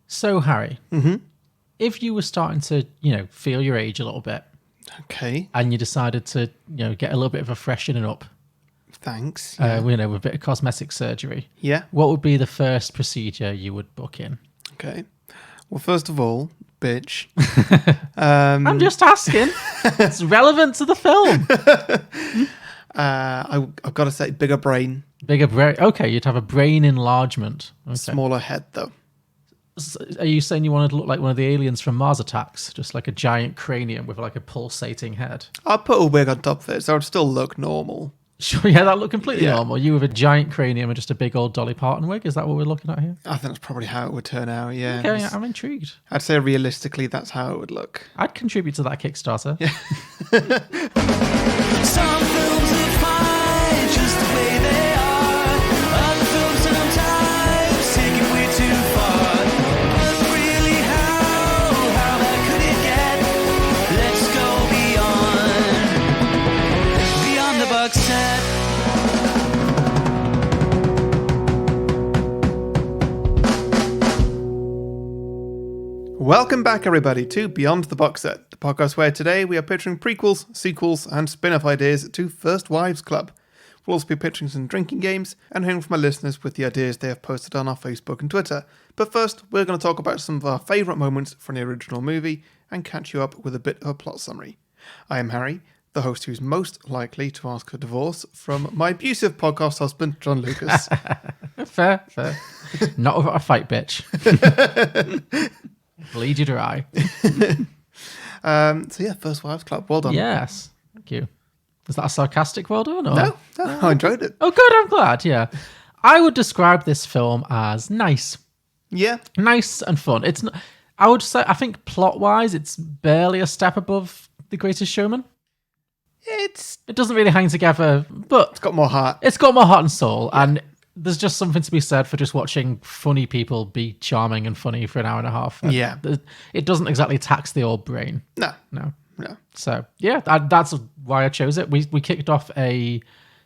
So, Harry, if you were starting to, feel your age a little bit, okay, and you decided to, get a little bit of a freshening up, thanks. Yeah. with a bit of cosmetic surgery, Yeah. what would be the first procedure you would book in? Okay. Well, first of all, bitch. I'm just asking. It's relevant to the film. I've got to say, bigger brain, Bigger brain. Okay, you'd have a brain enlargement. Okay. smaller head, though. Are you saying you wanted to look like one of the aliens from Mars Attacks? Just like a giant cranium with like a pulsating head? I'll put a wig on top of it, so I'd still look normal. Sure, yeah, that looked completely normal. You with a giant cranium and just a big old Dolly Parton wig? Is that what we're looking at here? I think that's probably how it would turn out, yeah. Okay, I'm intrigued. I'd say realistically, that's how it would look. I'd contribute to that Kickstarter. Yeah. Some films are fine just the way they are. Other films sometimes take it way too far. But really, how bad could it get? Let's go beyond the box set. Welcome back, everybody, to Beyond the Box Set, the podcast where today we are pitching prequels, sequels, and spin-off ideas to First Wives Club. We'll also be pitching some drinking games and hearing from our listeners with the ideas they have posted on our Facebook and Twitter. But first, we're going to talk about some of our favourite moments from the original movie and catch you up with a bit of a plot summary. I am Harry, the host who's most likely to ask for divorce from my abusive podcast husband, John Lucas. Fair. Not without a fight, bitch. Bleed you dry. First Wives Club, well done. Yes, thank you. Is that a sarcastic well done? Or? No, I enjoyed it. Oh, good, I'm glad, yeah. I would describe this film as nice. Yeah. Nice and fun. It's not, I would say, I think plot-wise, it's barely a step above The Greatest Showman. It It doesn't really hang together, but got more heart. it's got more heart and soul, and there's just something to be said for just watching funny people be charming and funny for an hour and a half. Yeah. It doesn't exactly tax the old brain. No. So, yeah, that's why I chose it. We kicked off a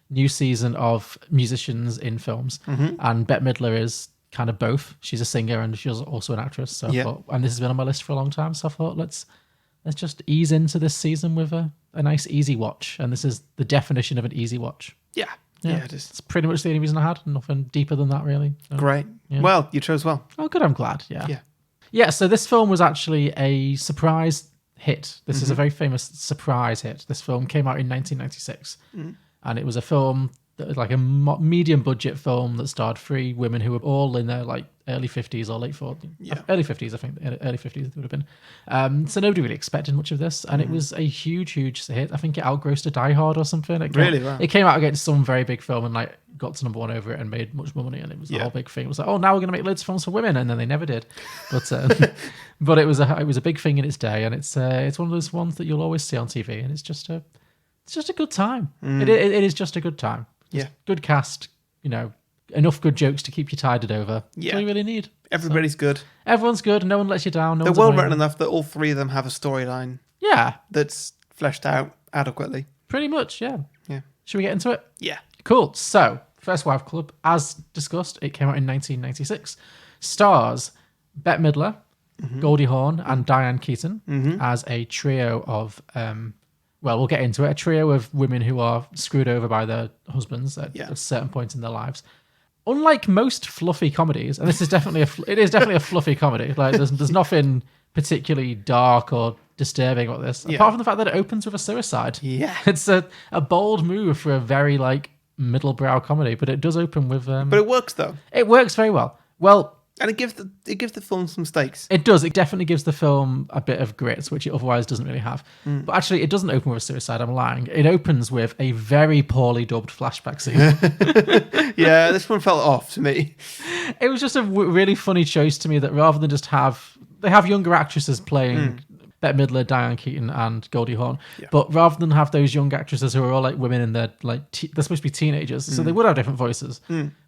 new season of musicians in films, and Bette Midler is kind of both. She's a singer and she's also an actress. So I thought, and this has been on my list for a long time, so I thought let's just ease into this season with a nice easy watch. And this is the definition of an easy watch. Yeah, it is. It's pretty much the only reason I had. Nothing deeper than that, really. So, Great. yeah. Well, you chose well. Oh, good. I'm glad. Yeah. Yeah. Yeah. So this film was actually a surprise hit. This is a very famous surprise hit. This film came out in 1996, and it was a film that was like a medium budget film that starred three women who were all in their like early 50s or late 40s. Yeah. Early 50s, I think. Early 50s it would have been. So nobody really expected much of this, and it was a huge hit. I think it outgrossed a Die Hard or something. Wow. It came out against some very big film and like got to number one over it and made much more money, and it was the whole big thing. It was like, oh, now we're going to make loads of films for women, and then they never did. But but it was a big thing in its day, and it's one of those ones that you'll always see on TV, and it's just a good time. It is just a good time. Yeah. Good cast, enough good jokes to keep you tided over. Yeah. That's all you really need. Everybody's good. Everyone's good. No one lets you down. No They're one's well annoying. written enough that all three of them have a storyline Yeah, that's fleshed out adequately. pretty much. Yeah. Yeah. Should we get into it? Yeah. Cool. So, First Wife Club, as discussed, it came out in 1996. Stars Bette Midler, Goldie Hawn, and Diane Keaton as a trio of, we'll get into it, a trio of women who are screwed over by their husbands at a certain point in their lives. Unlike most fluffy comedies, and this is definitely it is definitely a fluffy comedy. Like there's nothing particularly dark or disturbing about this, apart from the fact that it opens with a suicide. Yeah. It's a bold move for a very like middle-brow comedy, but it does open with. But it works though. It works very well. Well, And it gives the film some stakes. it does. It definitely gives the film a bit of grit, which it otherwise doesn't really have. But actually, it doesn't open with a suicide. I'm lying. It opens with a very poorly dubbed flashback scene. Yeah, this one felt off to me. It was just a really funny choice to me that rather than just they have younger actresses playing Bette Midler, Diane Keaton, and Goldie Horn, but rather than have those young actresses who are all like women in their like they're supposed to be teenagers, so they would have different voices.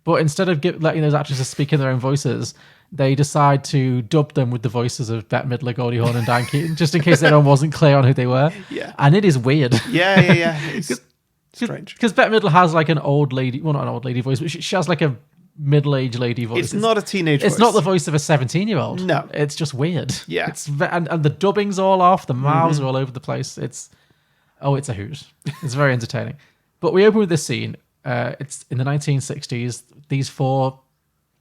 But instead of letting those actresses speak in their own voices, they decide to dub them with the voices of Bette Midler, Goldie Horn, and Diane Keaton, just in case anyone wasn't clear on who they were. Yeah. And it is weird. Yeah. It's strange. Because Bette Midler has like an old lady, well, not an old lady voice, but she has like a middle-aged lady voice. It's not a teenage voice. It's not the voice of a 17-year-old. No. It's just weird. Yeah. And the dubbing's all off. The mouths are all over the place. It's a hoot. It's very entertaining. But we open with this scene. It's in the 1960s. These 4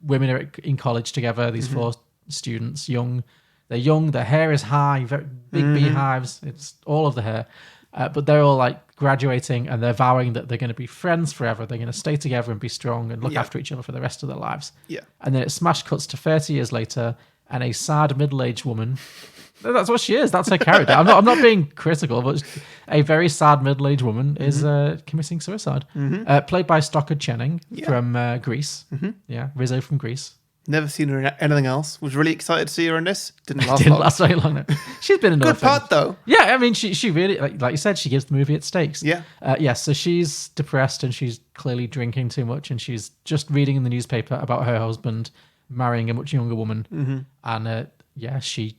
women are in college together. These 4 students, young. They're young. Their hair is high, very big beehives. It's all of the hair. But they're all like graduating and they're vowing that they're going to be friends forever. They're going to stay together and be strong and look after each other for the rest of their lives. Yeah. And then it smash cuts to 30 years later and a sad middle-aged woman. That's what she is. That's her character. I'm not being critical, but a very sad middle-aged woman is committing suicide. Played by Stockard Channing from Greece. Yeah, Rizzo from Greece. Never seen her in anything else. Was really excited to see her in this. Didn't Didn't last very long. No. She's been in Good other things. part though. Yeah, I mean, she really, like you said, she gives the movie its stakes. Yeah. So she's depressed and she's clearly drinking too much and she's just reading in the newspaper about her husband marrying a much younger woman. And she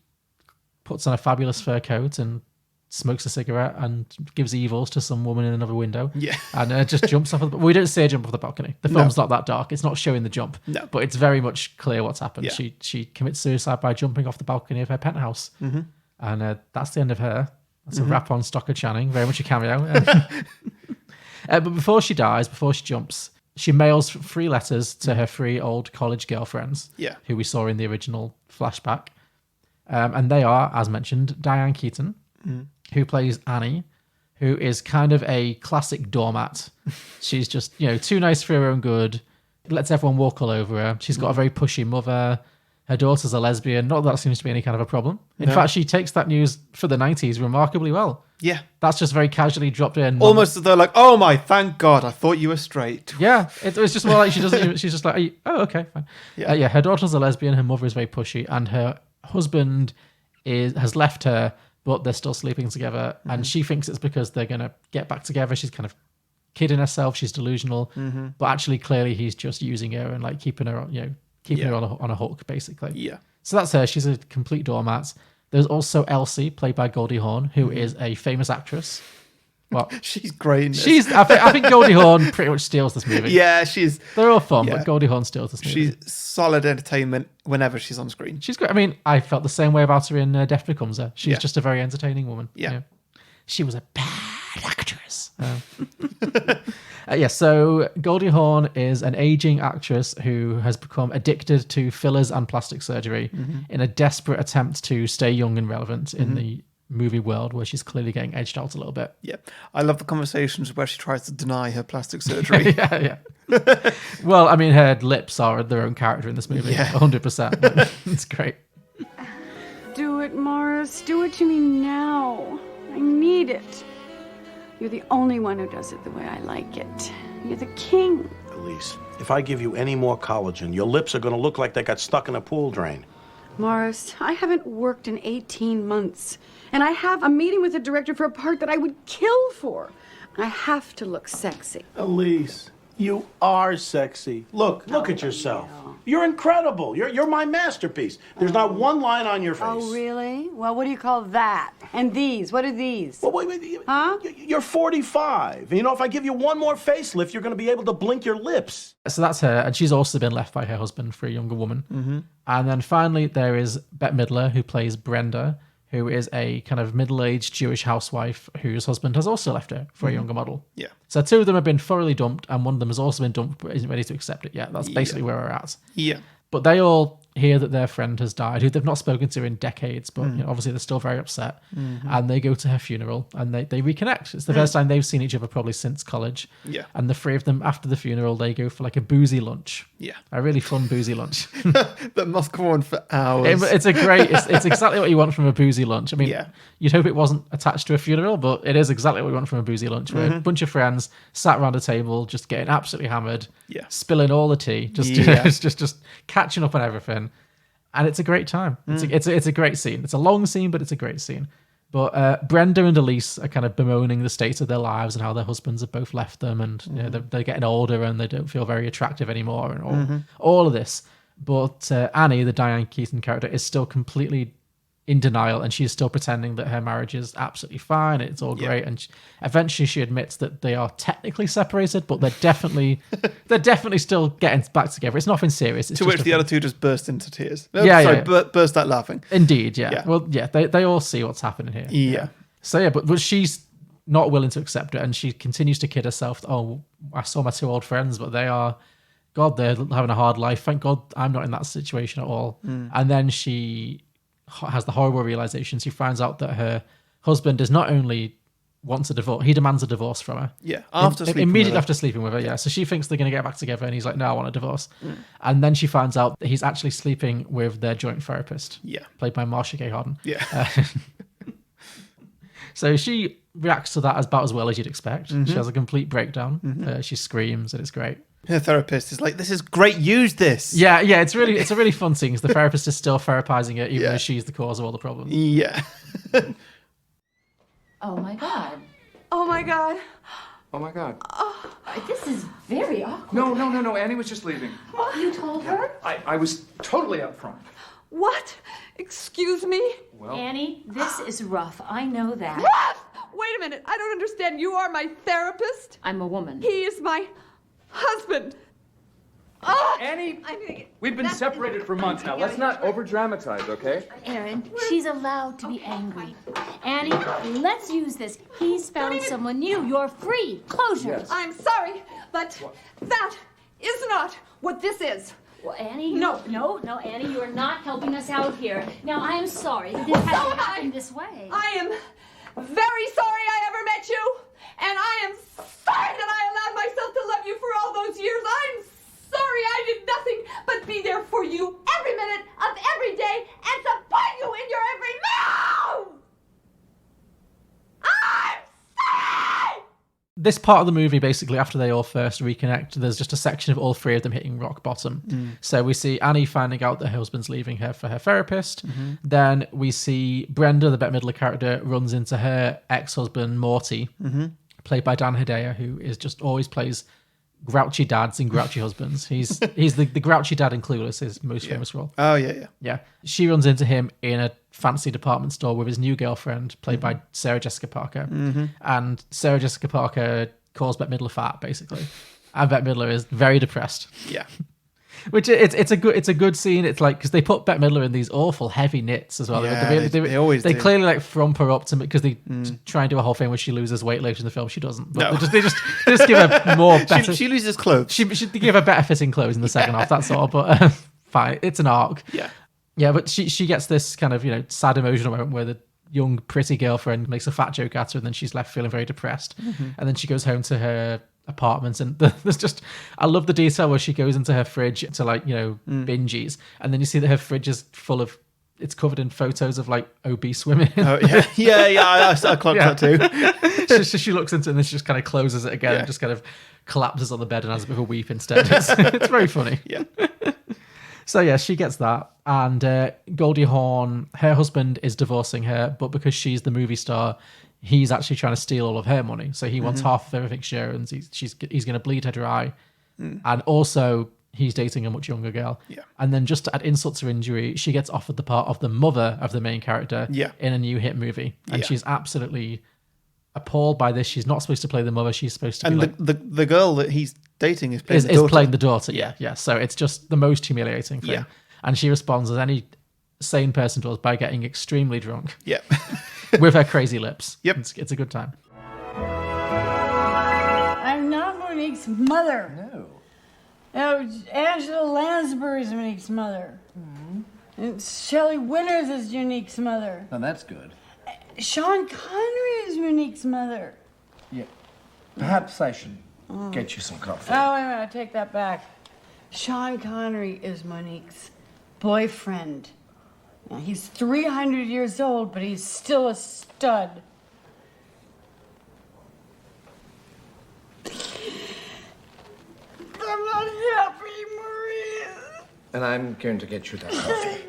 puts on a fabulous fur coat and smokes a cigarette and gives evils to some woman in another window. Yeah. And just jumps off of the... We don't see her jump off the balcony. The film's not that dark. It's not showing the jump. No. But it's very much clear what's happened. Yeah. She commits suicide by jumping off the balcony of her penthouse. And that's the end of her. That's a wrap on Stockard Channing. Very much a cameo. But before she dies, before she jumps, she mails 3 letters to her 3 old college girlfriends who we saw in the original flashback. And they are, as mentioned, Diane Keaton, who plays Annie, who is kind of a classic doormat. She's just, too nice for her own good, lets everyone walk all over her. She's got a very pushy mother. Her daughter's a lesbian. Not that that seems to be any kind of a problem. In fact, she takes that news for the 90s remarkably well. Yeah. That's just very casually dropped in. Almost as though like, oh my, thank God, I thought you were straight. Yeah. It was just more like she doesn't even, she's just like, oh, okay, fine. Yeah. Her daughter's a lesbian. Her mother is very pushy. And her husband has left her, but they're still sleeping together. And she thinks it's because they're going to get back together. She's kind of kidding herself. She's delusional. But actually, clearly, he's just using her and like keeping her, keeping her on a hook, basically. Yeah. So that's her. She's a complete doormat. There's also Elsie, played by Goldie Hawn, who is a famous actress. Well, she's great in this. I think Goldie Hawn pretty much steals this movie. Yeah, they're all fun, but Goldie Hawn steals this movie. She's solid entertainment whenever she's on screen. She's great. I mean, I felt the same way about her in Death Becomes Her. She's just a very entertaining woman. Yeah. She was a bad actress. So Goldie Hawn is an aging actress who has become addicted to fillers and plastic surgery in a desperate attempt to stay young and relevant in the movie world, where she's clearly getting edged out a little bit. Yeah. I love the conversations where she tries to deny her plastic surgery. Well, I mean, her lips are their own character in this movie. 100%. It's great. Do it, Morris. Do it to me now. I need it. You're the only one who does it the way I like it. You're the king. Elise, if I give you any more collagen, your lips are going to look like they got stuck in a pool drain. Morris, I haven't worked in 18 months, and I have a meeting with the director for a part that I would kill for. I have to look sexy. Elise, you are sexy. Look at yourself. You're incredible. You're my masterpiece. There's not one line on your face. Oh, really? Well, what do you call that? And these? What are these? Well, wait. Huh? You're 45. And, if I give you one more facelift, you're going to be able to blink your lips. So that's her, and she's also been left by her husband for a younger woman. And then finally, there is Bette Midler, who plays Brenda, who is a kind of middle-aged Jewish housewife whose husband has also left her for a younger model. Yeah. So 2 of them have been thoroughly dumped, and one of them has also been dumped but isn't ready to accept it yet. That's basically where we're at. Yeah. But they all hear that their friend has died, who they've not spoken to in decades, but obviously they're still very upset. And they go to her funeral and they reconnect. It's the first time they've seen each other probably since college. Yeah. And the 3 of them, after the funeral, they go for like a boozy lunch. Yeah. A really fun boozy lunch. That must go on for hours. It's exactly what you want from a boozy lunch. I mean, you'd hope it wasn't attached to a funeral, but it is exactly what you want from a boozy lunch, where a bunch of friends sat around a table, just getting absolutely hammered, spilling all the tea, just catching up on everything. And it's a great time. It's a great scene. It's a long scene, but it's a great scene. But Brenda and Elise are kind of bemoaning the state of their lives and how their husbands have both left them, and they're getting older and they don't feel very attractive anymore, and all of this. But Annie, the Diane Keaton character, is still completely in denial, and she's still pretending that her marriage is absolutely fine, it's all great, and eventually she admits that they are technically separated, but they're definitely still getting back together. It's nothing serious. It's To just which the other two just burst into tears. Yeah. Burst out laughing. Indeed, yeah. Yeah. Well, yeah, they all see what's happening here. Yeah. So yeah, but she's not willing to accept it, and she continues to kid herself. Oh, I saw my two old friends, but they're having a hard life. Thank God I'm not in that situation at all. And then she has the horrible realization. She finds out that her husband does not only wants a divorce, he demands a divorce from her. Yeah. Immediately After sleeping with her, yeah. So she thinks they're going to get back together, and he's like, no, I want a divorce. And then she finds out that he's actually sleeping with their joint therapist. Yeah. Played by Marsha Gay Harden. Yeah. So she reacts to that about as well as you'd expect. She has a complete breakdown. She screams, and it's great. Her therapist is like, this is great, use this. Yeah, it's a really fun scene because the therapist is still therapizing it, even though she's the cause of all the problems. Yeah. Oh my god. Oh my God. Oh my God. This is very awkward. No. Annie was just leaving. You told her? I was totally up front. What? Excuse me? Well, Annie, this is rough. I know that. Wait a minute. I don't understand. You are my therapist? I'm a woman. He is my husband. Annie, we've been separated for months now. Let's not over-dramatize, okay? Aaron, she's allowed to be angry. Annie, let's use this. He's found someone new. You're free. Closure. Yes. I'm sorry, but that is not what this is. Well, Annie, No. Annie, you are not helping us out here. Now, I am sorry that this has to happen this way. I am very sorry I ever met you, and I am sorry that I allowed myself to love you for all those years. I'm sorry I did nothing but be there for you every minute of every day and support you in your every move. I'm sorry! This part of the movie, basically, after they all first reconnect, there's just a section of all three of them hitting rock bottom. So we see Annie finding out that her husband's leaving her for her therapist. Then we see Brenda, the Bette Midler character, runs into her ex-husband, Morty, played by Dan Hedaya, who is just always plays grouchy dads and grouchy husbands. He's the grouchy dad in Clueless, his most famous role. Oh, yeah. Yeah. She runs into him in a fancy department store with his new girlfriend, played by Sarah Jessica Parker. And Sarah Jessica Parker calls Bette Midler fat, basically. And Bette Midler is very depressed. Yeah. Which it's a good scene. It's like, because they put Bette Midler in these awful heavy knits as well. Yeah, they always they do. clearly like frump her up to because they try and do a whole thing where she loses weight later in the film. She doesn't. But No. they just give her more better. She loses clothes. She give her better fitting clothes in the second half. That's all. But fine, it's an arc. Yeah. Yeah, but she gets this kind of sad emotional moment where the young pretty girlfriend makes a fat joke at her, and then she's left feeling very depressed. And then she goes home to her apartment, and there's just, I love the detail where she goes into her fridge to binges, and then you see that her fridge is full of, it's covered in photos of like obese women. Oh, yeah. I clocked that too. So she looks into it and then she just kind of closes it again and just kind of collapses on the bed and has a bit of a weep instead. It's very funny. Yeah. So yeah, she gets that, and Goldie Hawn, her husband is divorcing her, but because she's the movie star, he's actually trying to steal all of her money. So he wants half of everything she owns. He's going to bleed her dry, and also he's dating a much younger girl. Yeah. And then just to add insult to injury, she gets offered the part of the mother of the main character in a new hit movie, and she's absolutely appalled by this. She's not supposed to play the mother. She's supposed to be the girl that he's dating is playing the is daughter. playing the daughter. Yeah. So it's just the most humiliating thing. Yeah. And she responds as any sane person does by getting extremely drunk Yeah. with her crazy lips. Yep. It's a good time. I'm not Monique's mother. No, Angela Lansbury's Monique's mother. And Shelley Winters is Unique's mother. Now that's good. Sean Connery is Monique's mother. Yeah. Perhaps I should get you some coffee. Oh, wait a minute, I take that back. Sean Connery is Monique's boyfriend. Now, he's 300 years old, but he's still a stud. I'm not happy, Maria. And I'm going to get you that coffee.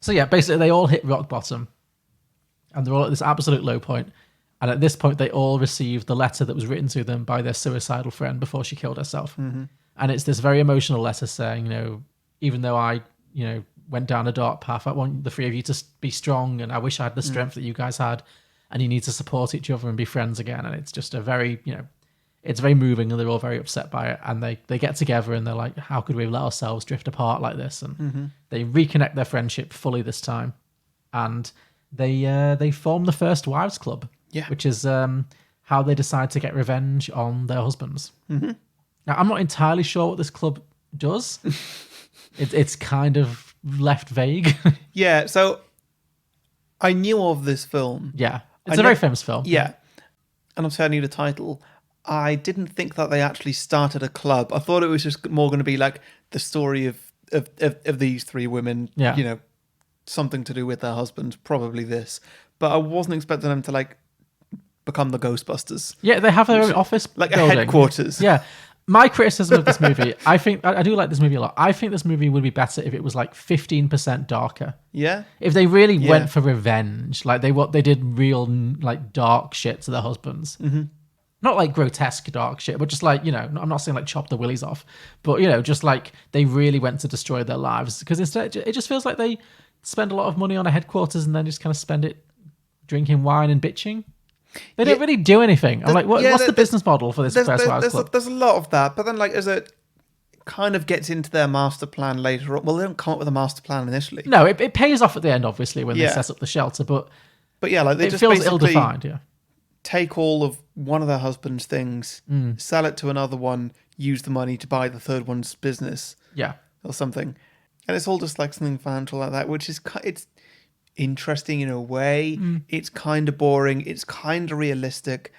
So yeah, basically they all hit rock bottom, and they're all at this absolute low point. And at this point, they all received the letter that was written to them by their suicidal friend before she killed herself. And it's this very emotional letter saying, even though I, went down a dark path, I want the three of you to be strong, and I wish I had the strength that you guys had, and you need to support each other and be friends again. And it's just a very, it's very moving, and they're all very upset by it. And they get together and they're like, how could we let ourselves drift apart like this? And they reconnect their friendship fully this time. And they form the First Wives Club, which is how they decide to get revenge on their husbands. Now, I'm not entirely sure what this club does. It's kind of left vague. Yeah, so I knew of this film. Yeah, it's a very famous film. Yeah, and obviously I knew the title. I didn't think that they actually started a club. I thought it was just more going to be like the story of these three women, something to do with their husbands, probably this. But I wasn't expecting them to like become the Ghostbusters. Yeah, they have their own office like building. a headquarters. Yeah. My criticism of this movie, I think I do like this movie a lot. I think this movie would be better if it was like 15% darker. Yeah. If they really went for revenge, like they did real like dark shit to their husbands. Not like grotesque dark shit, but just like, I'm not saying like chop the willies off, but just like they really went to destroy their lives. Because instead it just feels like they spend a lot of money on a headquarters and then just kind of spend it drinking wine and bitching. They don't really do anything. I'm like, what's the business model for this First Wives Club? There's a lot of that, but then like as it kind of gets into their master plan later on, well, they don't come up with a master plan initially. No, it pays off at the end, obviously, when they set up the shelter, but yeah, like they it just feels basically ill-defined. Take all of one of their husband's things, sell it to another one, use the money to buy the third one's business, or something, and it's all just like something financial like that, which is it's interesting in a way. It's kind of boring. It's kind of realistic.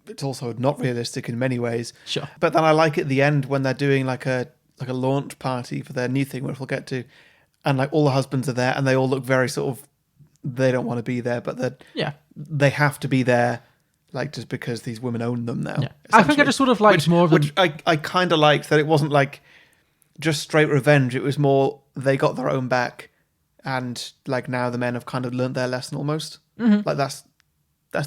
It's also not realistic in many ways. Sure. But then I like at the end when they're doing like a launch party for their new thing, which we'll get to, and like all the husbands are there, and they all look very sort of. They don't want to be there, but they have to be there, like just because these women own them now. Yeah. I think I just sort of liked more of them. Which I kind of liked that it wasn't like just straight revenge. It was more they got their own back. And like now the men have kind of learned their lesson almost. Like that's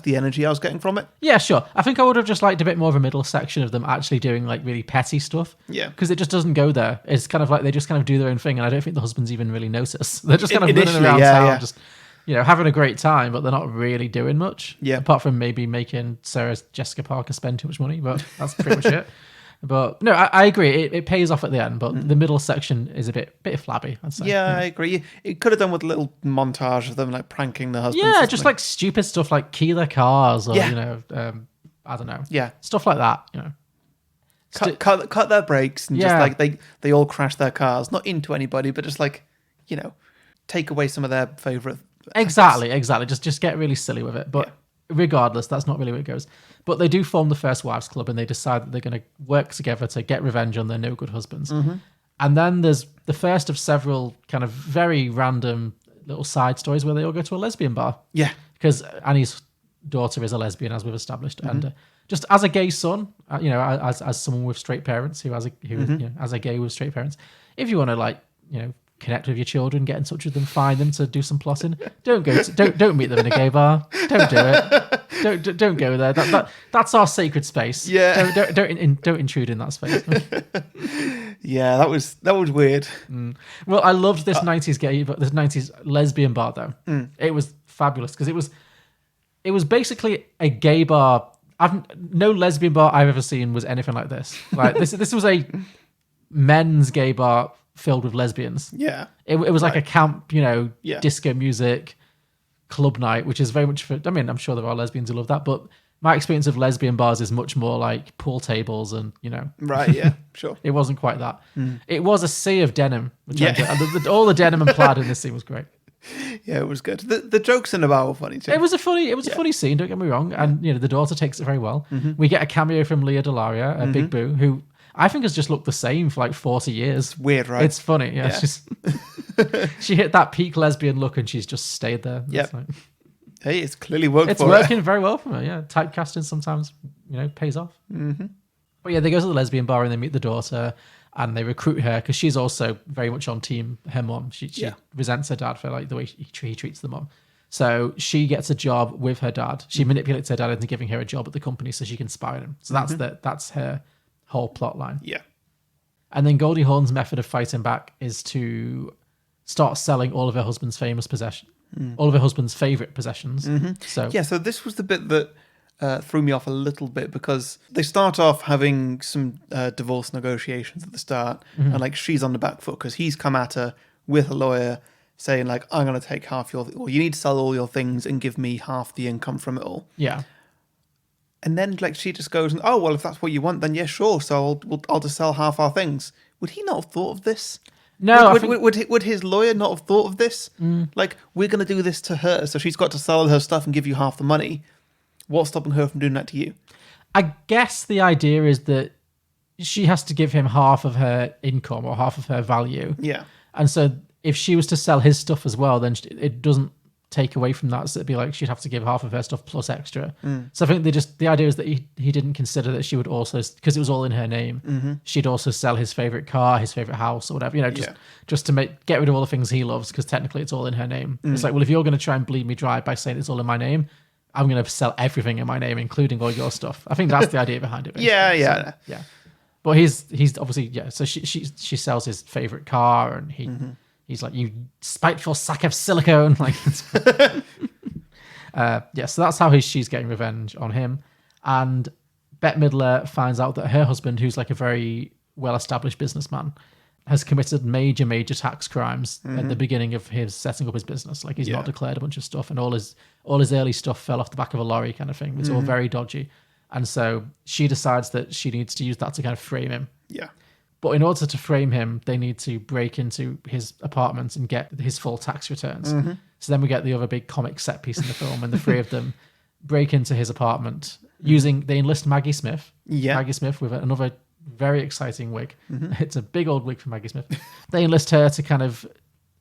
the energy I was getting from it. Yeah, sure. I think I would have just liked a bit more of a middle section of them actually doing like really petty stuff. Yeah. Because it just doesn't go there. It's kind of like they just kind of do their own thing, and I don't think the husbands even really notice. They're just kind of running around town, just having a great time, but they're not really doing much. Yeah. Apart from maybe making Sarah Jessica Parker spend too much money, but that's pretty much it. But no, I agree. It pays off at the end, but the middle section is a bit flabby, I'd say. Yeah, I agree. It could have done with a little montage of them like pranking the husbands. Yeah, just like stupid stuff like key their cars, or I don't know. Yeah, stuff like that. Cut their brakes and just like they all crash their cars, not into anybody, but just like take away some of their favorite. Exactly. Just get really silly with it, but. Regardless, that's not really where it goes. But they do form the First Wives Club, and they decide that they're going to work together to get revenge on their no good husbands. And then there's the first of several kind of very random little side stories where they all go to a lesbian bar. Yeah. Because Annie's daughter is a lesbian, as we've established. And just as a gay son, as someone with straight parents as a gay with straight parents, if you want to connect with your children, get in touch with them, find them to do some plotting. Don't meet them in a gay bar. Don't do it. Don't go there. That's our sacred space. Yeah. Don't intrude in that space. Yeah, that was weird. Well, I loved this 90s gay, but this 90s lesbian bar though. It was fabulous because it was basically a gay bar. No lesbian bar I've ever seen was anything like this. Like this was a men's gay bar filled with lesbians. Yeah. It was like a camp, disco music, club night, which is very much for, I'm sure there are lesbians who love that, but my experience of lesbian bars is much more like pool tables and, Right, yeah, sure. It wasn't quite that. It was a sea of denim, which all the denim and plaid in this scene was great. Yeah, it was good. The jokes in the bar were funny too. It was a funny scene, don't get me wrong, and the daughter takes it very well. We get a cameo from Leah Delaria, Big Boo, who I think has just looked the same for like 40 years. It's weird, right? It's funny, yeah. She hit that peak lesbian look and she's just stayed there. Yeah. Hey, it's clearly worked. It's working very well for her. Yeah, typecasting sometimes pays off. But yeah, they go to the lesbian bar and they meet the daughter and they recruit her because she's also very much on team her mom. She resents her dad for like the way he treats the mom. So she gets a job with her dad. She manipulates her dad into giving her a job at the company so she can spy on him. So that's her whole plot line. Yeah. And then Goldie Hawn's method of fighting back is to start selling all of her husband's famous possessions, all of her husband's favorite possessions. So So this was the bit that threw me off a little bit, because they start off having some divorce negotiations at the start, and like she's on the back foot because he's come at her with a lawyer saying like, I'm going to take half or you need to sell all your things and give me half the income from it all. yeah. And then like she just goes, oh well, if that's what you want, then yeah, sure. So I'll just sell half our things. Would he not have thought of this? No, would his lawyer not have thought of this? Like, we're going to do this to her, so she's got to sell her stuff and give you half the money. What's stopping her from doing that to you? I guess the idea is that she has to give him half of her income or half of her value. Yeah. And so if she was to sell his stuff as well, then it doesn't take away from that. So it'd be like she'd have to give half of her stuff plus extra. So I think the idea is that he didn't consider that she would also, because it was all in her name, she'd also sell his favorite car, his favorite house or whatever, just to get rid of all the things he loves, because technically it's all in her name. It's like, well, if you're going to try and bleed me dry by saying it's all in my name, I'm going to sell everything in my name, including all your stuff. I think that's the idea behind it. Basically. Yeah. So, yeah. But he's obviously, so she sells his favorite car, and he's like, you spiteful sack of silicone. Like, so that's how she's getting revenge on him. And Bette Midler finds out that her husband, who's like a very well-established businessman, has committed major tax crimes at the beginning of his setting up his business. Like, he's not declared a bunch of stuff, and all his early stuff fell off the back of a lorry kind of thing. It's all very dodgy. And so she decides that she needs to use that to kind of frame him. Yeah. But in order to frame him, they need to break into his apartment and get his full tax returns. So then we get the other big comic set piece in the film, and the three of them break into his apartment they enlist Maggie Smith. Yeah. Maggie Smith with another very exciting wig. It's a big old wig for Maggie Smith. They enlist her to kind of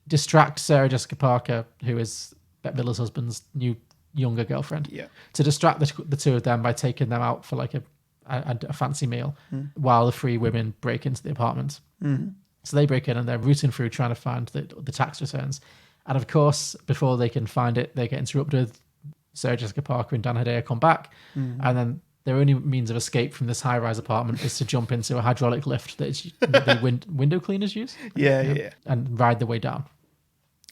distract Sarah Jessica Parker, who is Bette Midler's husband's new younger girlfriend. Yeah. To distract the two of them by taking them out for like a fancy meal while the three women break into the apartment. So they break in and they're rooting through trying to find the tax returns. And of course, before they can find it, they get interrupted. Sarah Jessica Parker and Dan Hedaya come back, and then their only means of escape from this high-rise apartment is to jump into a hydraulic lift that the window cleaners use. Yeah. And ride their way down.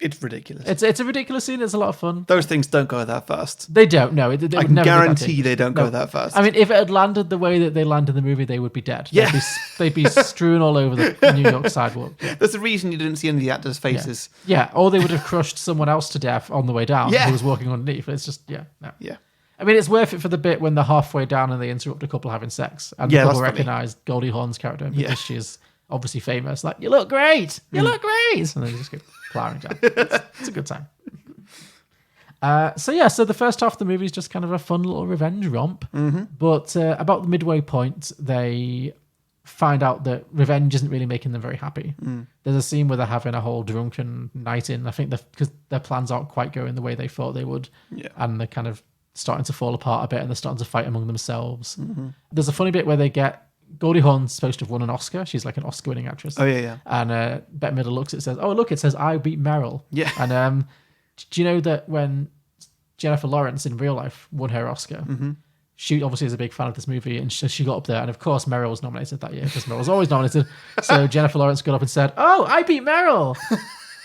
It's ridiculous. It's a ridiculous scene. It's a lot of fun. Those things don't go that fast. They don't. No, they I would can never guarantee they don't go that fast. I mean, if it had landed the way that they land in the movie, they would be dead. Yeah. They'd be strewn all over the New York sidewalk. Yeah. There's a reason you didn't see any of the actors' faces. Yeah, or they would have crushed someone else to death on the way down Yeah. who was walking underneath. It's just, no. Yeah. I mean, it's worth it for the bit when they're halfway down and they interrupt a couple having sex. And Yeah, the couple that's funny. recognise Goldie Hawn's character because she's obviously famous. Like, you look great! You look great! And they just go plowing down. It's a good time. So the first half of the movie is just kind of a fun little revenge romp. But about the midway point, they find out that revenge isn't really making them very happy. There's a scene where they're having a whole drunken night in. I think because their plans aren't quite going the way they thought they would. Yeah. And they're kind of starting to fall apart a bit, and they're starting to fight among themselves. There's a funny bit where they get Goldie Hawn's supposed to have won an Oscar. She's like an Oscar-winning actress. Oh, yeah. And Bette Midler looks at it and says, "Oh, look, it says I beat Meryl." Yeah. And do you know that when Jennifer Lawrence in real life won her Oscar, she obviously is a big fan of this movie, and she got up there, and of course Meryl was nominated that year because Meryl's always nominated. So Jennifer Lawrence got up and said, "Oh, I beat Meryl."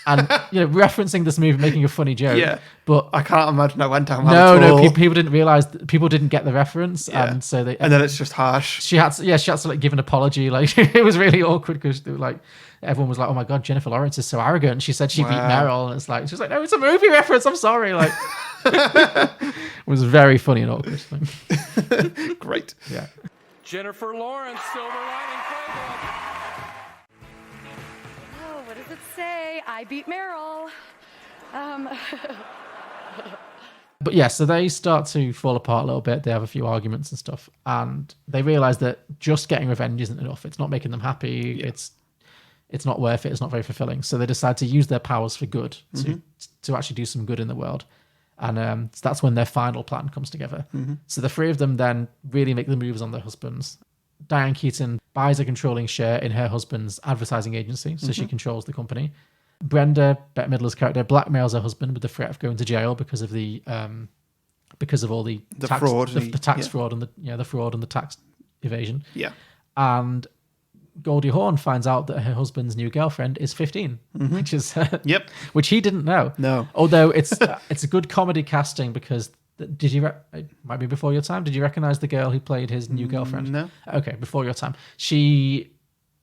And referencing this movie, making a funny joke. Yeah, but I can't imagine I went down well at all. No, people didn't realize. People didn't get the reference, and so they. And then it's just harsh. She had to like give an apology. Like it was really awkward because like everyone was like, "Oh my god, Jennifer Lawrence is so arrogant." And she said she beat Meryl, and it's like she's like, "No, it's a movie reference. I'm sorry." Like it was very funny and awkward. Great. Yeah. Jennifer Lawrence, Silver Lining Playbook. Oh, what does it say? I beat Meryl. But yeah, so they start to fall apart a little bit. They have a few arguments and stuff, and they realize that just getting revenge isn't enough. It's not making them happy. Yeah. It's not worth it. It's not very fulfilling. So they decide to use their powers for good, to actually do some good in the world. And so that's when their final plan comes together. So the three of them then really make the moves on their husbands. Diane Keaton buys a controlling share in her husband's advertising agency, so she controls the company. Brenda, Bette Midler's character, blackmails her husband with the threat of going to jail because of all the tax fraud, the tax fraud and the fraud and the tax evasion. Yeah. And Goldie Horn finds out that her husband's new girlfriend is 15, which is which he didn't know. No. Although it's a good comedy casting because it might be before your time. Did you recognize the girl who played his new girlfriend? No. Okay, before your time. She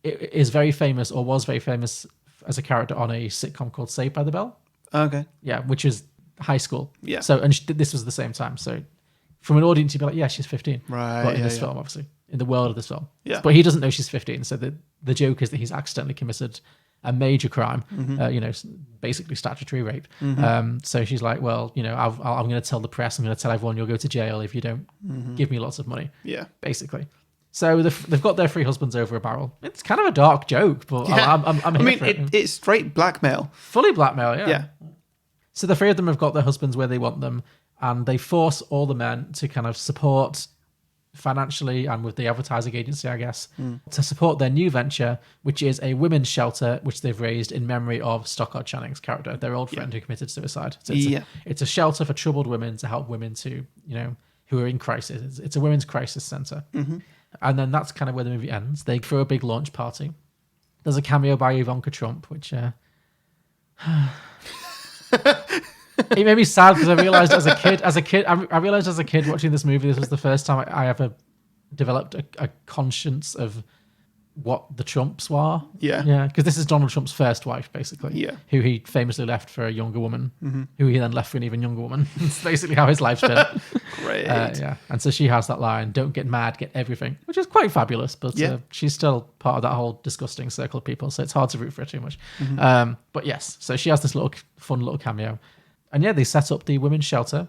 is very famous, or was very famous as a character on a sitcom called Saved by the Bell. Okay. Yeah, which is high school. Yeah. So, and this was the same time. So, from an audience, you'd be like, yeah, she's 15. Right. But in this film, obviously, in the world of this film. Yeah. But he doesn't know she's 15. So the joke is that he's accidentally committed a major crime, basically statutory rape. So she's like, well, I'm going to tell the press, I'm going to tell everyone you'll go to jail if you don't give me lots of money. Yeah. Basically. So they've got their 3 husbands over a barrel. It's kind of a dark joke, but Yeah. I'm here for it. It's straight blackmail. Fully blackmail, yeah. Yeah. So the 3 of them have got their husbands where they want them, and they force all the men to kind of support financially and with the advertising agency, I guess, to support their new venture, which is a women's shelter, which they've raised in memory of Stockard Channing's character, their old friend who committed suicide. So it's a shelter for troubled women to help women to, who are in crisis. It's a women's crisis center. And then that's kind of where the movie ends. They throw a big launch party. There's a cameo by Ivanka Trump, which it made me sad because I realized as a kid watching this movie, this was the first time I ever developed a conscience of what the Trumps were. Yeah. Because this is Donald Trump's first wife, basically. Yeah. Who he famously left for a younger woman, who he then left for an even younger woman. It's basically how his life's been. Great. Yeah. And so she has that line, "Don't get mad, get everything," which is quite fabulous. But she's still part of that whole disgusting circle of people, so it's hard to root for her too much. But yes, so she has this fun little cameo. And yeah, they set up the women's shelter.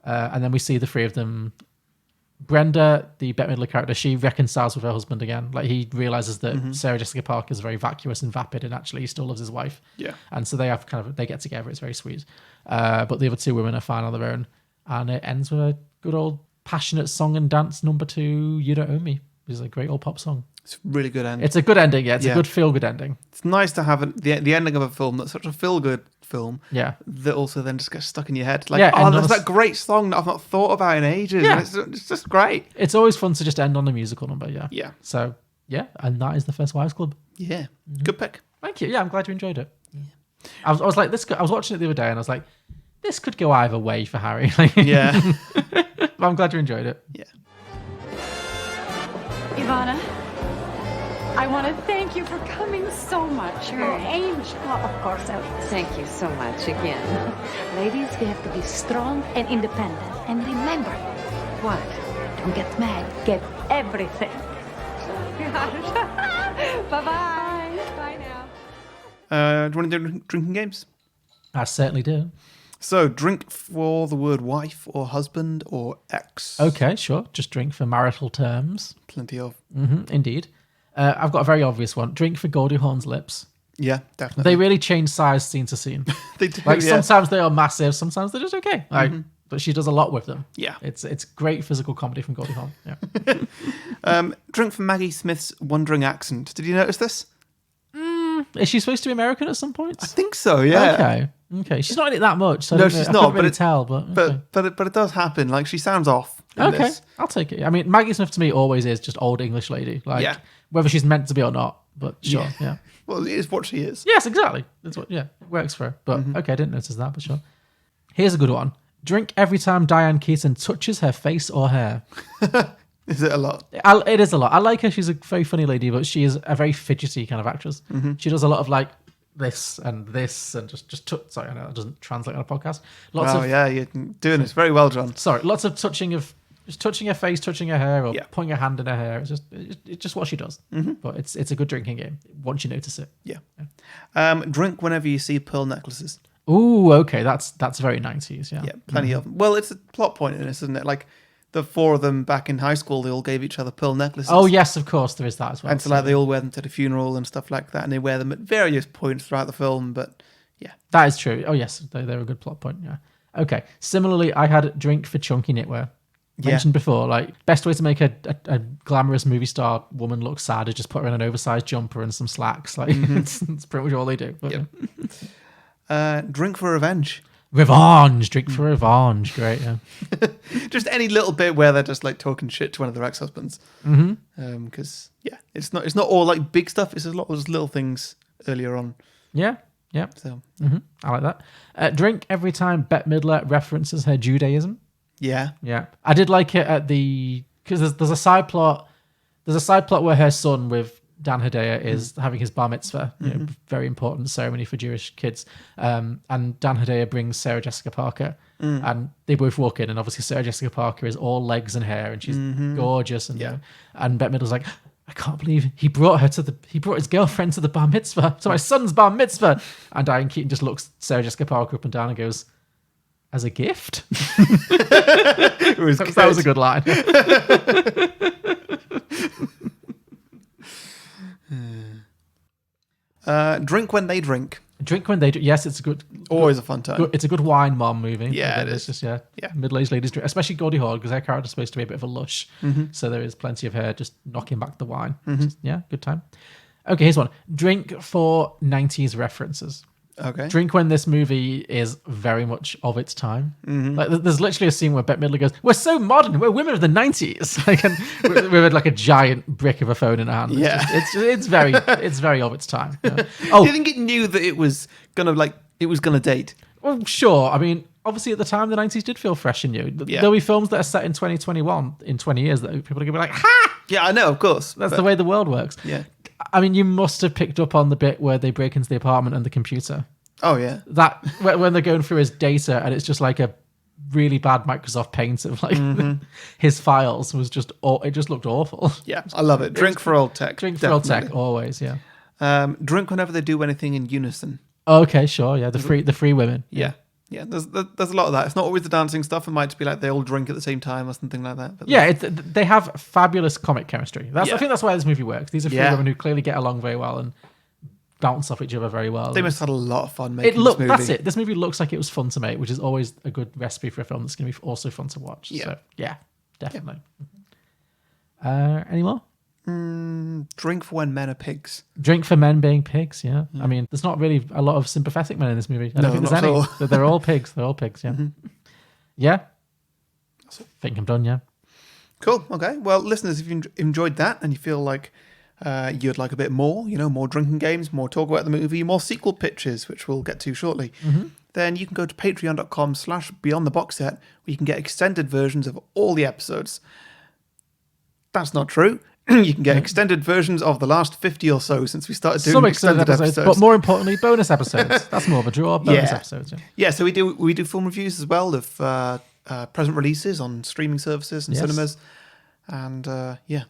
And then we see the 3 of them. Brenda, the Bette Midler character, she reconciles with her husband again. Like, he realizes that Sarah Jessica Parker is very vacuous and vapid, and actually he still loves his wife. Yeah. And so they get together. It's very sweet. But the other 2 women are fine on their own. And it ends with a good old passionate song and dance number 2, "You Don't Own Me," which is a great old pop song. It's a really good ending. It's a good ending, yeah. It's a good feel-good ending. It's nice to have the ending of a film that's such a feel-good film. Yeah. That also then just gets stuck in your head. Like, there's that great song that I've not thought about in ages. Yeah. And it's just great. It's always fun to just end on a musical number, yeah. Yeah. So, yeah, and that is The First Wives Club. Yeah. Good pick. Thank you. Yeah, I'm glad you enjoyed it. Yeah. I was like, I was watching it the other day and I was like, this could go either way for Harry. Yeah. But I'm glad you enjoyed it. Yeah. Ivana, I want to thank you for coming so much. You're an angel. Well, of course, thank you so much again. Ladies, we have to be strong and independent. And remember, what? Don't get mad. Get everything. Bye-bye. Bye now. Do you want to do drinking games? I certainly do. So, drink for the word wife or husband or ex. Okay, sure. Just drink for marital terms. Plenty of. Indeed. I've got a very obvious one. Drink for Goldie Hawn's lips. Yeah, definitely. They really change size scene to scene. They do. Like, sometimes they are massive, sometimes they're just okay. Like, but she does a lot with them. Yeah. It's great physical comedy from Goldie Hawn. Yeah. Drink for Maggie Smith's wandering accent. Did you notice this? Is she supposed to be American at some point? I think so, yeah. Okay. She's not in it that much. So No, I she's couldn't not, really but tell. But it does happen. Like, she sounds off. in okay, this. I'll take it. I mean, Maggie Smith to me always is just old English lady. Like, whether she's meant to be or not. But sure, yeah. Well, it is what she is. Yes, exactly. That's what. Yeah, it works for her. But okay, I didn't notice that. But sure. Here's a good one. Drink every time Diane Keaton touches her face or hair. Is it a lot? It is a lot. I like her. She's a very funny lady, but she is a very fidgety kind of actress. She does a lot of like this and just sorry, I know that doesn't translate on a podcast. You're doing this very well, John. Sorry, lots of touching her face, touching her hair, or putting her hand in her hair. It's just what she does. But it's a good drinking game once you notice it. Yeah. Drink whenever you see pearl necklaces. Ooh, okay, that's very 90s. Yeah, Yeah, plenty of them. Well, it's a plot point in this, isn't it? Like, the 4 of them back in high school, they all gave each other pearl necklaces. Oh yes, of course, there is that as well. And so like they all wear them to the funeral and stuff like that, and they wear them at various points throughout the film. But yeah, that is true. Oh yes, they're a good plot point. Yeah. Okay. Similarly, I had drink for chunky knitwear. Mentioned before, like, best way to make a glamorous movie star woman look sad is just put her in an oversized jumper and some slacks. Like it's pretty much all they do. But, drink for revenge. Revenge, drink for revenge. Great, yeah. Just any little bit where they're just like talking shit to one of their ex-husbands. Because it's not all like big stuff. It's a lot of those little things earlier on. Yeah. So I like that. Drink every time Bette Midler references her Judaism. yeah. I did like it at because there's a side plot. There's a side plot where her son with Dan Hedaya is having his bar mitzvah, very important ceremony for Jewish kids. And Dan Hedaya brings Sarah Jessica Parker, and they both walk in, and obviously Sarah Jessica Parker is all legs and hair, and she's gorgeous, and Bette Midler's like, I can't believe he brought his girlfriend to the bar mitzvah, to my son's bar mitzvah, and Diane Keaton just looks Sarah Jessica Parker up and down and goes, as a gift. That was a good line. Drink when they drink. Drink when they do. Yes, it's a good. Always a fun time. It's a good wine mom movie. Yeah, it's just middle-aged ladies drink, especially Goldie Hawn, because her character's supposed to be a bit of a lush. So there is plenty of her just knocking back the wine. Just, good time. Okay, here's one. Drink for 90s references. Okay. Drink when this movie is very much of its time. Like, there's literally a scene where Bette Midler goes, "We're so modern. We're women of the 90s." Like, and with like a giant brick of a phone in her hand. Yeah. It's very of its time. Yeah. Do you think it knew that it was gonna date? Well, sure. I mean, obviously at the time the 90s did feel fresh and new. There'll be films that are set in 2021 in 20 years that people are gonna be like, "Ha!" Yeah, I know, of course. That's the way the world works. Yeah. I mean, you must have picked up on the bit where they break into the apartment and the computer. Oh, yeah. That when they're going through his data and it's just like a really bad Microsoft Paint of like his files was just, it just looked awful. Yeah, I love it. Drink for old tech. Drink for old tech, always, yeah. Drink whenever they do anything in unison. Okay, sure, yeah. The free women. Yeah. Yeah, there's a lot of that. It's not always the dancing stuff. It might just be like they all drink at the same time or something like that. But they have fabulous comic chemistry. I think that's why this movie works. These are three women who clearly get along very well and bounce off each other very well. They must have had a lot of fun making this movie. That's it. This movie looks like it was fun to make, which is always a good recipe for a film that's going to be also fun to watch. Yeah. So, yeah, definitely. Any more? Drink for when men are pigs. Drink for men being pigs, yeah. I mean, there's not really a lot of sympathetic men in this movie. I don't think there's any. They're all pigs. They're all pigs, yeah. Yeah. I think I'm done, yeah. Cool. Okay. Well, listeners, if you enjoyed that and you feel like you'd like a bit more, more drinking games, more talk about the movie, more sequel pitches, which we'll get to shortly, then you can go to patreon.com/beyondtheboxset, where you can get extended versions of all the episodes. That's not true. You can get extended versions of the last 50 or so since we started doing extended episodes. But more importantly, bonus episodes. That's more of a draw. Bonus episodes. Yeah. So we do film reviews as well of present releases on streaming services and cinemas. And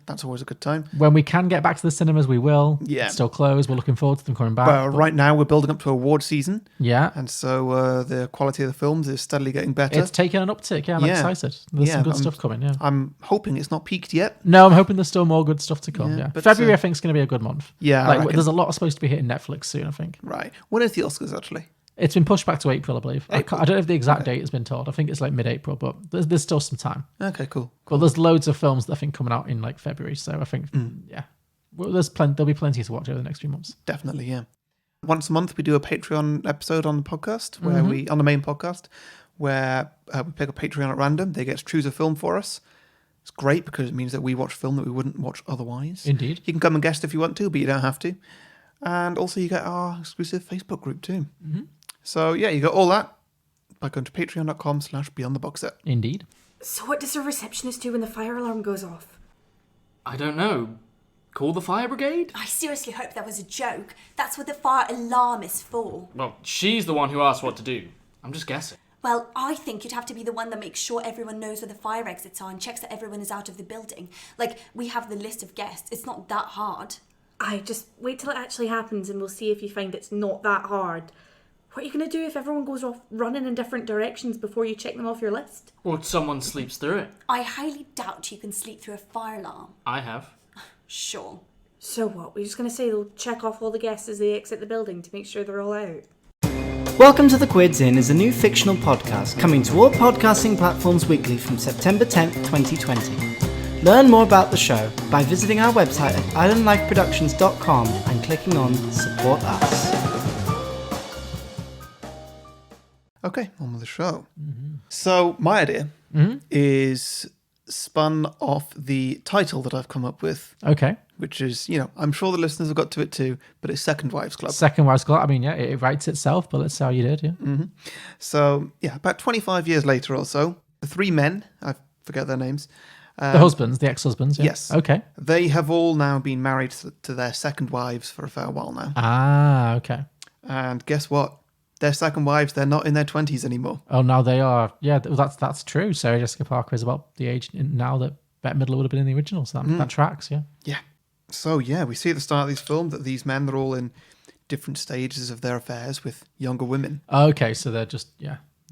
that's always a good time. When we can get back to the cinemas, we will. Yeah. It's still closed. We're looking forward to them coming back. Well, right now we're building up to award season. Yeah. And so the quality of the films is steadily getting better. It's taken an uptick. Yeah, I'm excited. There's some good stuff coming. Yeah. I'm hoping it's not peaked yet. No, I'm hoping there's still more good stuff to come. Yeah. But February, I think, is going to be a good month. Yeah. There's a lot supposed to be hitting Netflix soon, I think. Right. When is the Oscars actually? It's been pushed back to April, I believe. I don't know if the exact date has been told. I think it's like mid-April, but there's still some time. Okay, cool. But there's loads of films that I think coming out in like February, so I think well, there'll be plenty to watch over the next few months. Definitely, yeah. Once a month we do a Patreon episode on the podcast where on the main podcast where we pick a Patreon at random. They get to choose a film for us. It's great because it means that we watch film that we wouldn't watch otherwise. Indeed. You can come and guest if you want to, but you don't have to. And also you get our exclusive Facebook group too. So, yeah, you got all that by going to patreon.com/beyondtheboxset. Indeed. So what does a receptionist do when the fire alarm goes off? I don't know. Call the fire brigade? I seriously hope that was a joke. That's what the fire alarm is for. Well, she's the one who asked what to do. I'm just guessing. Well, I think you'd have to be the one that makes sure everyone knows where the fire exits are and checks that everyone is out of the building. Like, we have the list of guests. It's not that hard. Just wait till it actually happens and we'll see if you find it's not that hard. What are you going to do if everyone goes off running in different directions before you check them off your list? Or someone sleeps through it. I highly doubt you can sleep through a fire alarm. I have. Sure. So what? We're just going to say they'll check off all the guests as they exit the building to make sure they're all out. Welcome to The Quids In is a new fictional podcast coming to all podcasting platforms weekly from September 10th, 2020. Learn more about the show by visiting our website at islandlifeproductions.com and clicking on Support Us. Okay, on with the show. So my idea is spun off the title that I've come up with. Okay. Which is, I'm sure the listeners have got to it too, but it's Second Wives Club. Second Wives Club. I mean, yeah, it writes itself, but let's see how you did, yeah. So, about 25 years later or so, the three men, I forget their names. The husbands, the ex-husbands, yeah. Yes. Okay. They have all now been married to their second wives for a fair while now. Ah, okay. And guess what? Their second wives, they're not in their 20s anymore. Oh, now they are. Yeah, that's true. Sarah Jessica Parker is about the age now that Bette Midler would have been in the original, so that tracks, yeah. Yeah. So, we see at the start of this film that these men are all in different stages of their affairs with younger women. Okay, so they're just,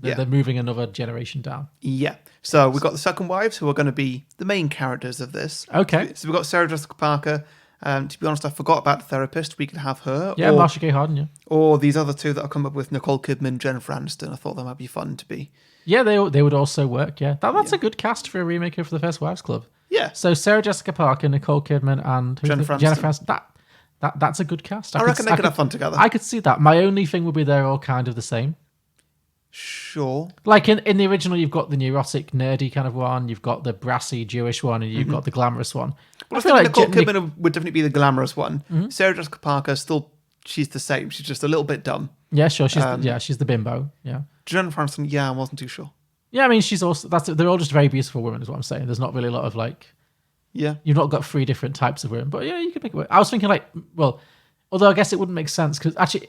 they're moving another generation down. Yeah. So we've got the second wives who are going to be the main characters of this. Okay. So we've got Sarah Jessica Parker. To be honest, I forgot about the therapist. We could have her. Yeah, Marsha Gay Harden, yeah. Or these other two that I've come up with, Nicole Kidman, Jennifer Aniston. I thought that might be fun to be. Yeah, they would also work, yeah. That's a good cast for a remake of The First Wives Club. Yeah. So Sarah Jessica Parker, Nicole Kidman, and Jennifer Aniston. That's a good cast. I reckon they could have fun together. I could see that. My only thing would be they're all kind of the same. Sure. Like in the original, you've got the neurotic, nerdy kind of one, you've got the brassy Jewish one, and you've got the glamorous one. Well, I feel like Nicole Kidman would definitely be the glamorous one. Sarah Jessica Parker, she's the same. She's just a little bit dumb. Yeah, sure. She's the bimbo. Yeah. Jennifer Aniston, I wasn't too sure. Yeah, I mean, she's also they're all just very beautiful women, is what I'm saying. There's not really a lot of you've not got three different types of women, but yeah, you could pick it. I was thinking although I guess it wouldn't make sense because actually,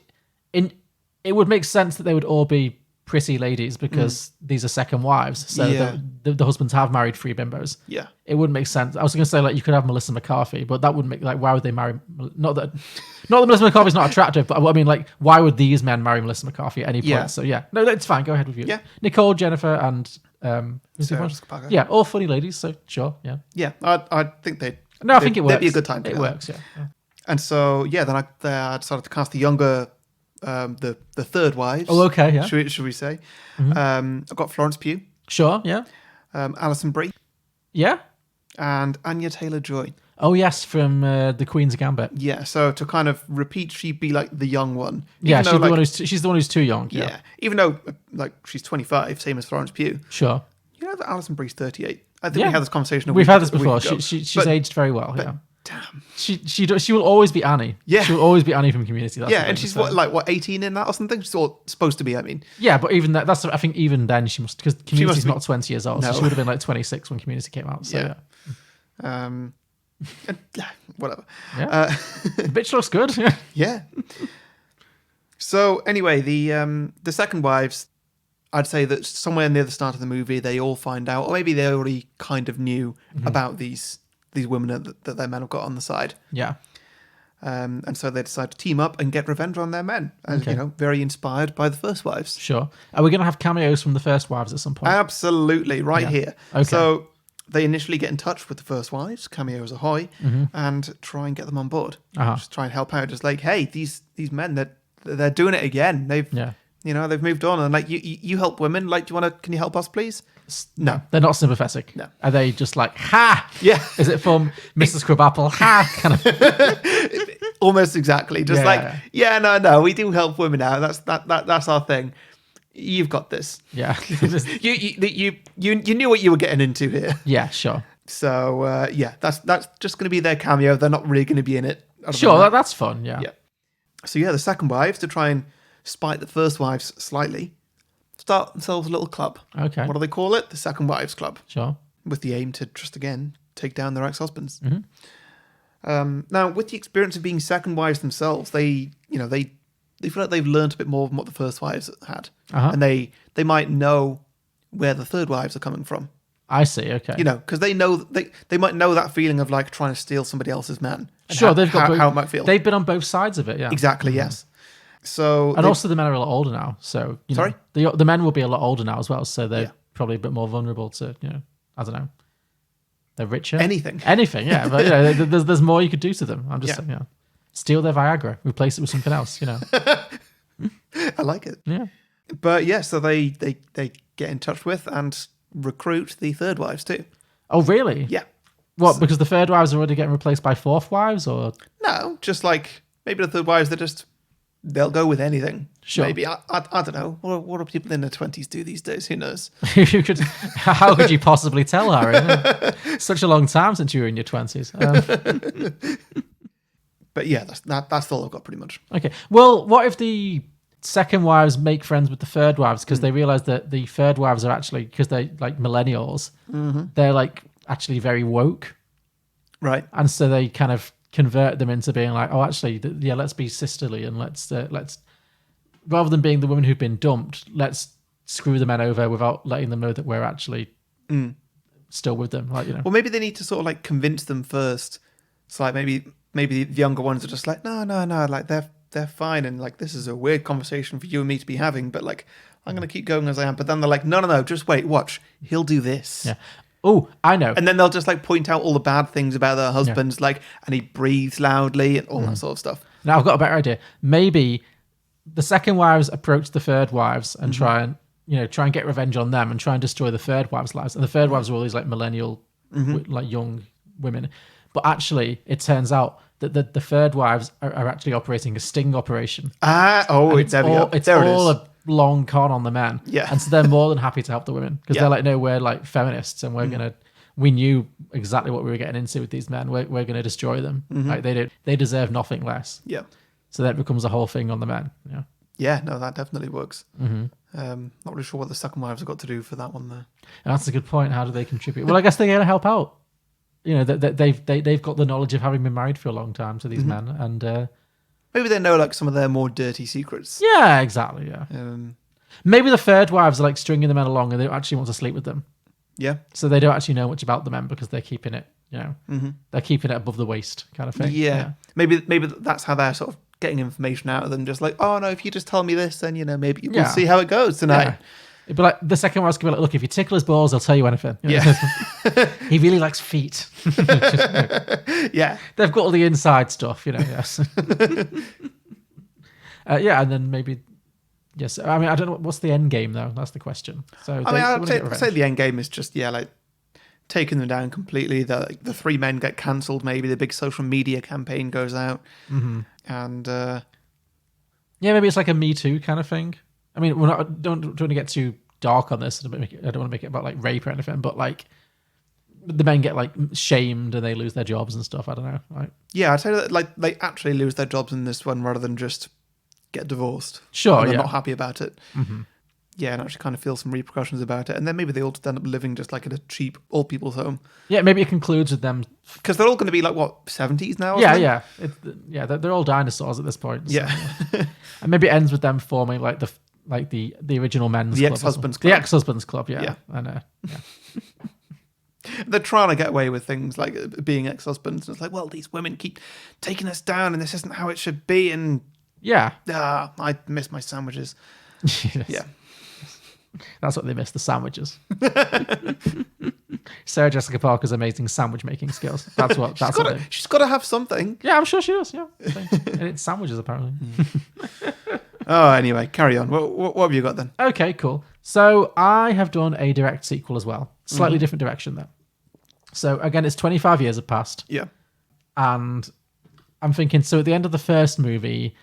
it would make sense that they would all be pretty ladies because these are second wives, so the husbands have married three bimbos. Yeah, it wouldn't make sense. I was going to say you could have Melissa McCarthy, but that wouldn't make why would they marry? Not that Melissa McCarthy's not attractive, but I mean why would these men marry Melissa McCarthy at any point? Yeah. So no, it's fine. Go ahead with you. Yeah, Nicole, Jennifer, and Sarah Jessica Parker. Yeah, all funny ladies. So sure, yeah. Yeah, I think they'd. No, I think it works. They'd be a good time. It works. Yeah. And so then I decided to cast the younger. The third wives. Oh, okay, yeah. Should we say? I've got Florence Pugh. Sure, yeah. Alison Brie. Yeah. And Anya Taylor-Joy. Oh, yes, from The Queen's Gambit. Yeah, so to kind of repeat, she'd be like the young one. Yeah, she's the one who's too young. Yeah. Even though she's 25, same as Florence Pugh. Sure. You know that Alison Brie's 38. I think we had this conversation. We've had this before. She's aged very well. Yeah. Damn. She will always be Annie. Yeah. She will always be Annie from Community. That's and she's 18 in that or something? She's supposed to be, I mean. Yeah, but even that's I think even then she must, because Community's not 20 years old. No. So she would have been 26 when Community came out. So whatever. Yeah. The bitch looks good. Yeah. So anyway, the second wives, I'd say that somewhere near the start of the movie, they all find out, or maybe they already kind of knew about these women that their men have got on the side. Yeah. And so they decide to team up and get revenge on their men. And, very inspired by the first wives. Sure. Are we going to have cameos from the first wives at some point? Absolutely, here. Okay. So they initially get in touch with the first wives, cameos ahoy, and try and get them on board. Just try and help out. Just hey, these men, they're doing it again. They've moved on. And you help women. Can you help us, please? No. They're not sympathetic. No. Are they just ha? Yeah. Is it from Mrs. Crabapple? Ha? Kind of. Almost exactly. Just no, we do help women out. That's our thing. You've got this. Yeah. you knew what you were getting into here. Yeah, sure. So that's just going to be their cameo. They're not really going to be in it. Sure, that's fun. Yeah. So the second wives, to try and spite the first wives slightly, start themselves a little club. Okay. What do they call it? The Second Wives Club. Sure. With the aim to just again take down their ex-husbands. Now, with the experience of being second wives themselves, they feel like they've learned a bit more than what the first wives had, and they might know where the third wives are coming from. I see. Okay. Because they know they might know that feeling of trying to steal somebody else's man. Sure, how it might feel. They've been on both sides of it. Yeah. Exactly. Yes. So also the men are a lot older now. So sorry, the men will be a lot older now as well. So they're probably a bit more vulnerable to I don't know. They're richer. Anything. Yeah. But there's more you could do to them. I'm just saying, steal their Viagra, replace it with something else. I like it. Yeah. But so they get in touch with and recruit the third wives too. Oh really? Yeah. What? Because the third wives are already getting replaced by fourth wives, or no? Just maybe the third wives, they're just they'll go with anything. Sure. Maybe. I don't know. What do people in their 20s do these days? Who knows? How could you possibly tell, Harry? Such a long time since you were in your 20s. But yeah, that's all I've got pretty much. Okay. Well, what if the second wives make friends with the third wives because they realize that the third wives are actually, because they're like millennials, they're like actually very woke. Right. And so they kind of convert them into being like, oh, actually, let's be sisterly and let's rather than being the women who've been dumped, let's screw the men over without letting them know that we're actually still with them. Like, Well, maybe they need to sort of like convince them first. So like maybe the younger ones are just like, no, like they're fine, and like this is a weird conversation for you and me to be having, but like I'm gonna keep going as I am. But then they're like, no, just wait, watch, he'll do this. Yeah. Oh, I know. And then they'll just like point out all the bad things about their husbands, like, and he breathes loudly and all that sort of stuff. Now I've got a better idea. Maybe the second wives approach the third wives and try and get revenge on them and try and destroy the third wives' lives. And the third wives are all these like millennial, like young women. But actually, it turns out that the third wives are actually operating a sting operation. It's all a long con on the men. Yeah. And so they're more than happy to help the women because they're like, no, we're like feminists and we knew exactly what we were getting into with these men. We're going to destroy them. Like they deserve nothing less. Yeah. So that becomes a whole thing on the men. Yeah. Yeah, no, that definitely works. Not really sure what the second wives have got to do for that one there. And that's a good point. How do they contribute? Well, I guess they're going to help out. They've got the knowledge of having been married for a long time to these men, and maybe they know like some of their more dirty secrets. Yeah, exactly. Yeah. Maybe the third wives are like stringing the men along, and they don't actually want to sleep with them. Yeah. So they don't actually know much about the men because they're keeping it, they're keeping it above the waist kind of thing. Yeah. Maybe that's how they're sort of getting information out of them. Just like, oh no, if you just tell me this, then maybe we'll see how it goes tonight. Yeah. It'd be like the second wives could be like, look, if you tickle his balls, they'll tell you anything. He really likes feet. Yeah. They've got all the inside stuff, yes. And then maybe, yes. I mean, I don't know, what's the end game though? That's the question. So I'd say the end game is just, like taking them down completely. The three men get cancelled, maybe the big social media campaign goes out. And maybe it's like a Me Too kind of thing. I mean, don't want to get too dark on this. I don't want to make it about like rape or anything, but like the men get like shamed and they lose their jobs and stuff. I don't know. Like, yeah, I'd say that like they actually lose their jobs in this one rather than just get divorced. Sure, they're not happy about it. Yeah, and actually kind of feel some repercussions about it. And then maybe they all just end up living just like at a cheap old people's home. Yeah, maybe it concludes with them because they're all going to be like what 70s now. Yeah. They're all dinosaurs at this point. So, and maybe it ends with them forming like the original men's club. Ex-husbands club. The ex-husbands club, yeah. They're trying to get away with things like being ex-husbands. And it's like, well, these women keep taking us down and this isn't how it should be. And I miss my sandwiches. Yes. Yeah. That's what they miss, the sandwiches. Sarah Jessica Parker's amazing sandwich making skills. She's got to have something. Yeah, I'm sure she does, yeah. And it's sandwiches, apparently. Oh, anyway, carry on. What have you got then? Okay, cool. So I have done a direct sequel as well. Slightly different direction though. So again, it's 25 years have passed. Yeah. And I'm thinking, so at the end of the first movie,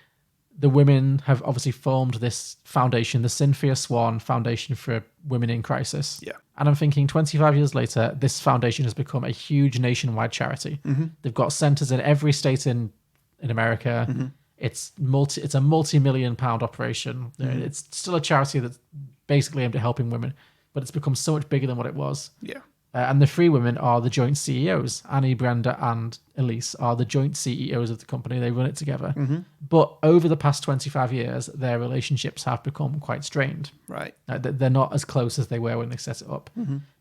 the women have obviously formed this foundation, the Cynthia Swan Foundation for Women in Crisis. Yeah. And I'm thinking 25 years later, this foundation has become a huge nationwide charity. They've got centers in every state in America. It's a multi-million pound operation. It's still a charity that's basically aimed at helping women, but it's become so much bigger than what it was. Yeah. And the three women are the joint CEOs. Annie, Brenda, and Elise are the joint CEOs of the company. They run it together. But over the past 25 years, their relationships have become quite strained. Right. They're not as close as they were when they set it up.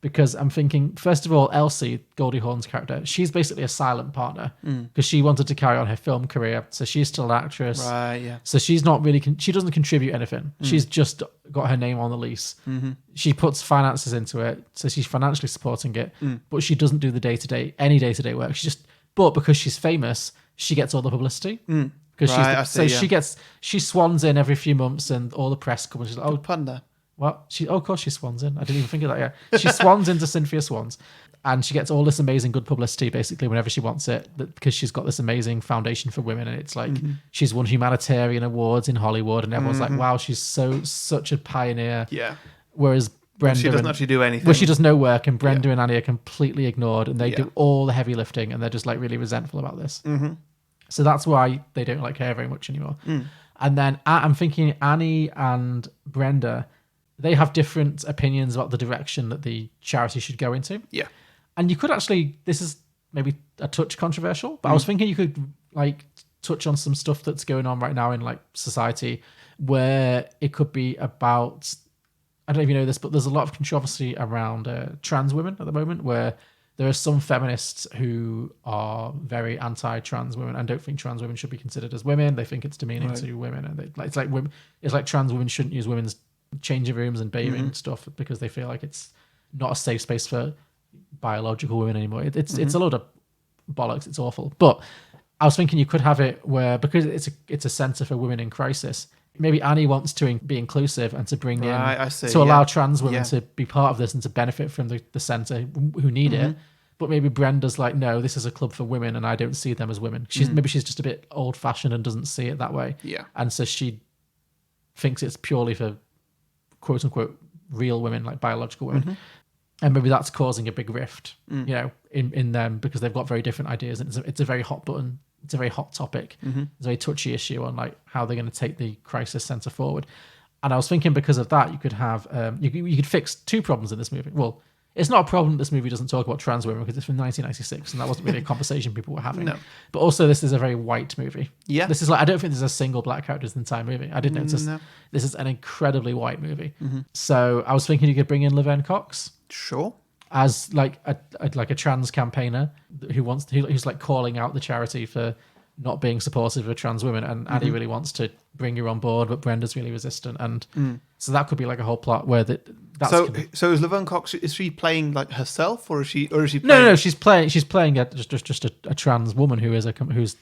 Because I'm thinking, first of all, Elsie, Goldie Hawn's character, she's basically a silent partner because she wanted to carry on her film career. So she's still an actress. Right, yeah. So she's not really, she doesn't contribute anything. She's just got her name on the lease. She puts finances into it. So she's financially supporting it, but she doesn't do the any day-to-day work. But because she's famous, she gets all the publicity. Because she swans in every few months and all the press come and she's like, oh, panda. What? Of course she swans in. I didn't even think of that yet. She swans into Cynthia Swans. And she gets all this amazing good publicity basically whenever she wants it, because she's got this amazing foundation for women, and it's like she's won humanitarian awards in Hollywood, and everyone's like, wow, she's such a pioneer. Yeah. Whereas Brenda, she doesn't actually do anything. Well, she does no work, and Brenda and Annie are completely ignored, and they do all the heavy lifting, and they're just like really resentful about this. So that's why they don't like her very much anymore. And then I'm thinking Annie and Brenda, they have different opinions about the direction that the charity should go into. Yeah. And you could actually, this is maybe a touch controversial, but I was thinking you could like touch on some stuff that's going on right now in like society where it could be about, I don't know if you know this, but there's a lot of controversy around trans women at the moment, where there are some feminists who are very anti-trans women and don't think trans women should be considered as women. They think it's demeaning to women, and it's like trans women shouldn't use women's changing rooms and bathing stuff because they feel like it's not a safe space for biological women anymore. It's a load of bollocks. It's awful. But I was thinking you could have it where, because it's a centre for women in crisis, maybe Annie wants to be inclusive and to bring allow trans women to be part of this and to benefit from the centre who need it. But maybe Brenda's like, no, this is a club for women and I don't see them as women. Maybe she's just a bit old fashioned and doesn't see it that way. Yeah. And so she thinks it's purely for quote unquote real women, like biological women. And maybe that's causing a big rift, you know, in them, because they've got very different ideas, and it's a very hot button. It's a very hot topic. It's a very touchy issue on like how they're going to take the crisis centre forward. And I was thinking, because of that, you could have you could fix two problems in this movie. Well, it's not a problem this movie doesn't talk about trans women, because it's from 1996 and that wasn't really a conversation people were having. No. But also, this is a very white movie. Yeah. This is like, I don't think there's a single black character in the entire movie. I didn't notice. No. This is an incredibly white movie. So I was thinking you could bring in Laverne Cox. Sure. As like a trans campaigner who's like calling out the charity for not being supportive of trans women, and Annie really wants to bring her on board, but Brenda's really resistant, and so that could be like a whole plot where So is Laverne Cox, is she playing like herself, or is she playing... No, she's playing just a trans woman who's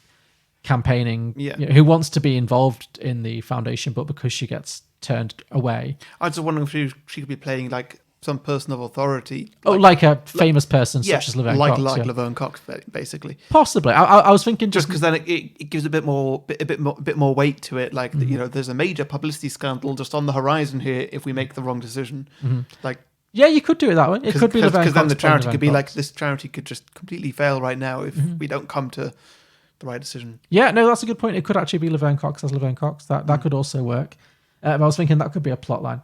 campaigning, who wants to be involved in the foundation, but because she gets turned away. I was just wondering if she could be playing like some person of authority. Like a famous person such as Laverne Cox. Like Laverne Cox, basically. Possibly. I was thinking just because then it gives a bit more weight to it. Like, you know, there's a major publicity scandal just on the horizon here if we make the wrong decision. Like, yeah, you could do it that way. It could be Laverne Cox. Because then the charity could be like, this charity could just completely fail right now if we don't come to the right decision. Yeah, no, that's a good point. It could actually be Laverne Cox as Laverne Cox. That could also work. I was thinking that could be a plot line.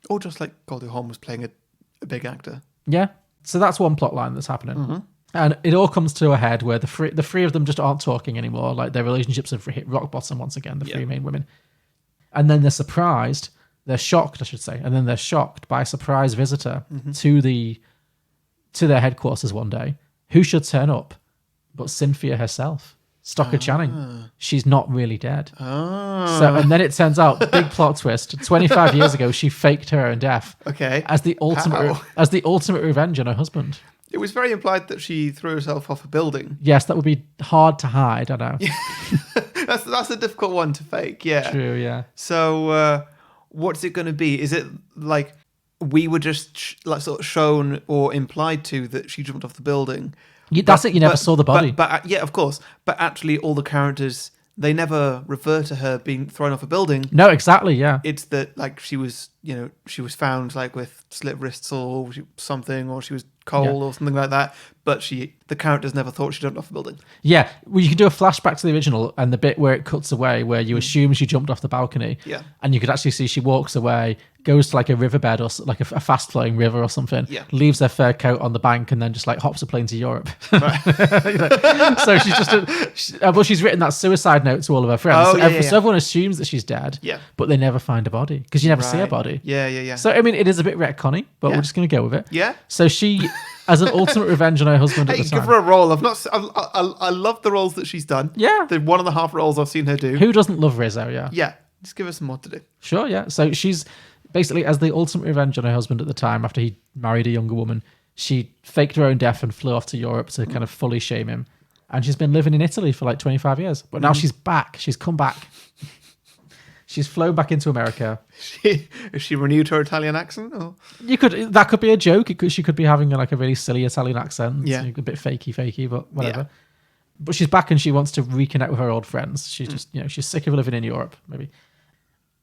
Or just like Goldie Hawn was playing a big actor. Yeah. So that's one plot line that's happening. And it all comes to a head where the three of them just aren't talking anymore. Like, their relationships have hit rock bottom once again, the three main women. And then they're surprised, they're shocked, I should say. And then they're shocked by a surprise visitor to their headquarters one day. Who should turn up but Cynthia herself? Stocker Channing. She's not really dead. So, and then it turns out, big plot twist, 25 years ago, she faked her own death. Okay. As the ultimate revenge on her husband. It was very implied that she threw herself off a building. Yes, that would be hard to hide, I know. That's a difficult one to fake, yeah. True, yeah. So, what's it going to be? Is it like we were just sort of shown or implied to that she jumped off the building? That's it, you never saw the body. But yeah, of course. But actually, all the characters, they never refer to her being thrown off a building. No, exactly, yeah. It's that, like, she was found, like, with slit wrists or something, or she was cold or something like that. But the characters never thought she jumped off a building. Yeah, well, you could do a flashback to the original and the bit where it cuts away, where you assume she jumped off the balcony. Yeah. And you could actually see she walks away, goes to like a riverbed or like a fast flowing river or something, leaves her fur coat on the bank, and then just like hops a plane to Europe. Right. So she's written that suicide note to all of her friends. So everyone assumes that she's dead, but they never find a body because you never see her body. Yeah. So I mean, it is a bit retconny, but we're just going to go with it. Yeah. So she, as an ultimate revenge on her husband at the time. Give her a role. I love the roles that she's done. Yeah. The 1.5 roles I've seen her do. Who doesn't love Rizzo? Yeah. Yeah. Just give her some more to do. Sure. Yeah. So she's basically, as the ultimate revenge on her husband at the time, after he married a younger woman, she faked her own death and flew off to Europe to kind of fully shame him. And she's been living in Italy for like 25 years. But now she's back. She's come back. She's flown back into America. Has she renewed her Italian accent? Or? That could be a joke. She could be having like a really silly Italian accent. Yeah. A bit fakey, but whatever. Yeah. But she's back and she wants to reconnect with her old friends. She's just, she's sick of living in Europe, maybe.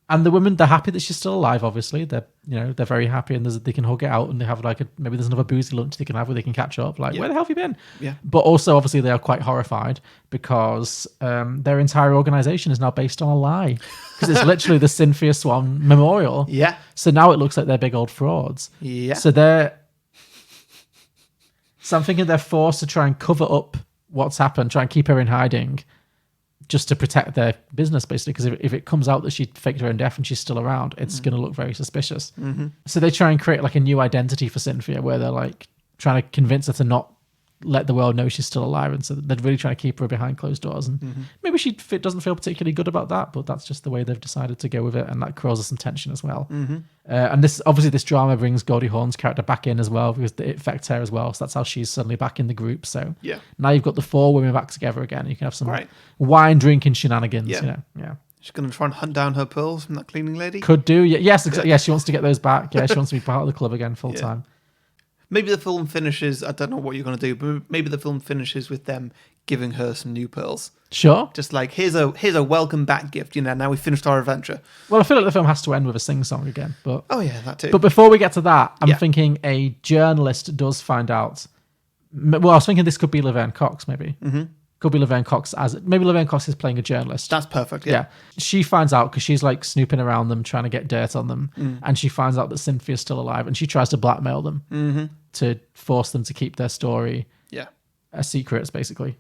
And the women, they're happy that she's still alive, obviously. They're very happy and they can hug it out and they have maybe there's another boozy lunch they can have where they can catch up. Where the hell have you been? Yeah. But also, obviously, they are quite horrified because their entire organization is now based on a lie. Because it's literally the Cynthia Swan Memorial. Yeah. So now it looks like they're big old frauds. Yeah. So I'm thinking they're forced to try and cover up what's happened, try and keep her in hiding, just to protect their business, basically. Because if it comes out that she faked her own death and she's still around, it's going to look very suspicious. Mm-hmm. So they try and create like a new identity for Cynthia, where they're like trying to convince her to not let the world know she's still alive, and so they're really trying to keep her behind closed doors. And maybe she doesn't feel particularly good about that, but that's just the way they've decided to go with it, and that causes some tension as well. And this drama brings Goldie Hawn's character back in as well, because it affects her as well. So that's how she's suddenly back in the group. So now you've got the four women back together again. You can have some wine drinking shenanigans. Yeah. She's going to try and hunt down her pearls from that cleaning lady. Could do. Yes, exactly. Yeah, she wants to get those back. Yeah, she wants to be part of the club again full time. Maybe the film finishes, I don't know what you're going to do, but maybe the film finishes with them giving her some new pearls. Sure. Just like, here's a welcome back gift, now we finished our adventure. Well, I feel like the film has to end with a sing-song again. But oh yeah, that too. But before we get to that, I'm thinking a journalist does find out. Well, I was thinking this could be Laverne Cox, maybe. Mm-hmm. Could be Laverne Cox maybe Laverne Cox is playing a journalist. That's perfect. Yeah. She finds out because she's like snooping around them, trying to get dirt on them, and she finds out that Cynthia's still alive, and she tries to blackmail them to force them to keep their story a secret, basically.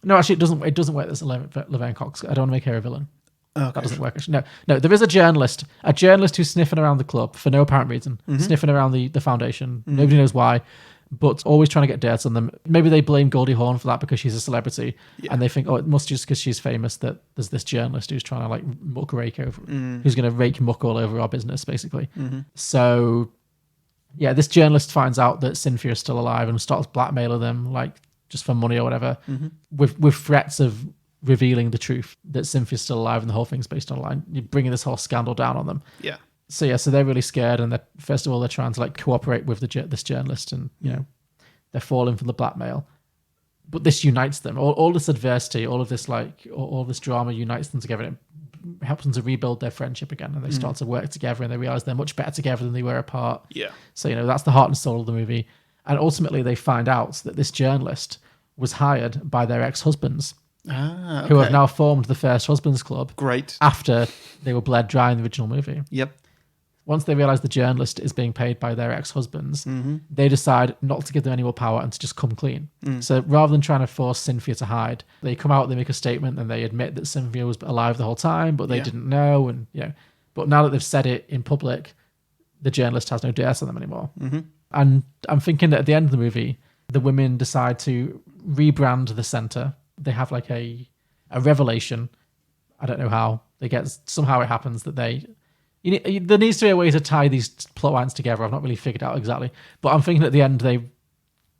No, actually, it doesn't work. There's Laverne Cox. I don't want to make her a villain. Okay. That doesn't work. No. There is a journalist who's sniffing around the club for no apparent reason, sniffing around the foundation. Nobody knows why. But always trying to get dirt on them. Maybe they blame Goldie Hawn for that because she's a celebrity, and they think, it must just because she's famous that there's this journalist who's trying to like muck rake over, who's going to rake muck all over our business, basically. So, this journalist finds out that Cynthia is still alive and starts blackmailing them, like just for money or whatever, with threats of revealing the truth that Cynthia's still alive and the whole thing's based on a lie. You're bringing this whole scandal down on them. Yeah. So they're really scared, and first of all they're trying to like cooperate with this journalist, and they're falling for the blackmail. But this unites them. All this adversity, all of this all this drama unites them together. And it helps them to rebuild their friendship again, and they start to work together, and they realize they're much better together than they were apart. Yeah. So that's the heart and soul of the movie. And ultimately, they find out that this journalist was hired by their ex-husbands. Who have now formed the First Husbands Club. Great. After they were bled dry in the original movie. Yep. Once they realize the journalist is being paid by their ex-husbands, they decide not to give them any more power and to just come clean. So rather than trying to force Cynthia to hide, they come out, they make a statement, and they admit that Cynthia was alive the whole time, but they didn't know. And but now that they've said it in public, the journalist has no dirt on them anymore. And I'm thinking that at the end of the movie, the women decide to rebrand the center. They have like a revelation. I don't know how. Somehow it happens that there needs to be a way to tie these plot lines together. I've not really figured out exactly. But I'm thinking at the end they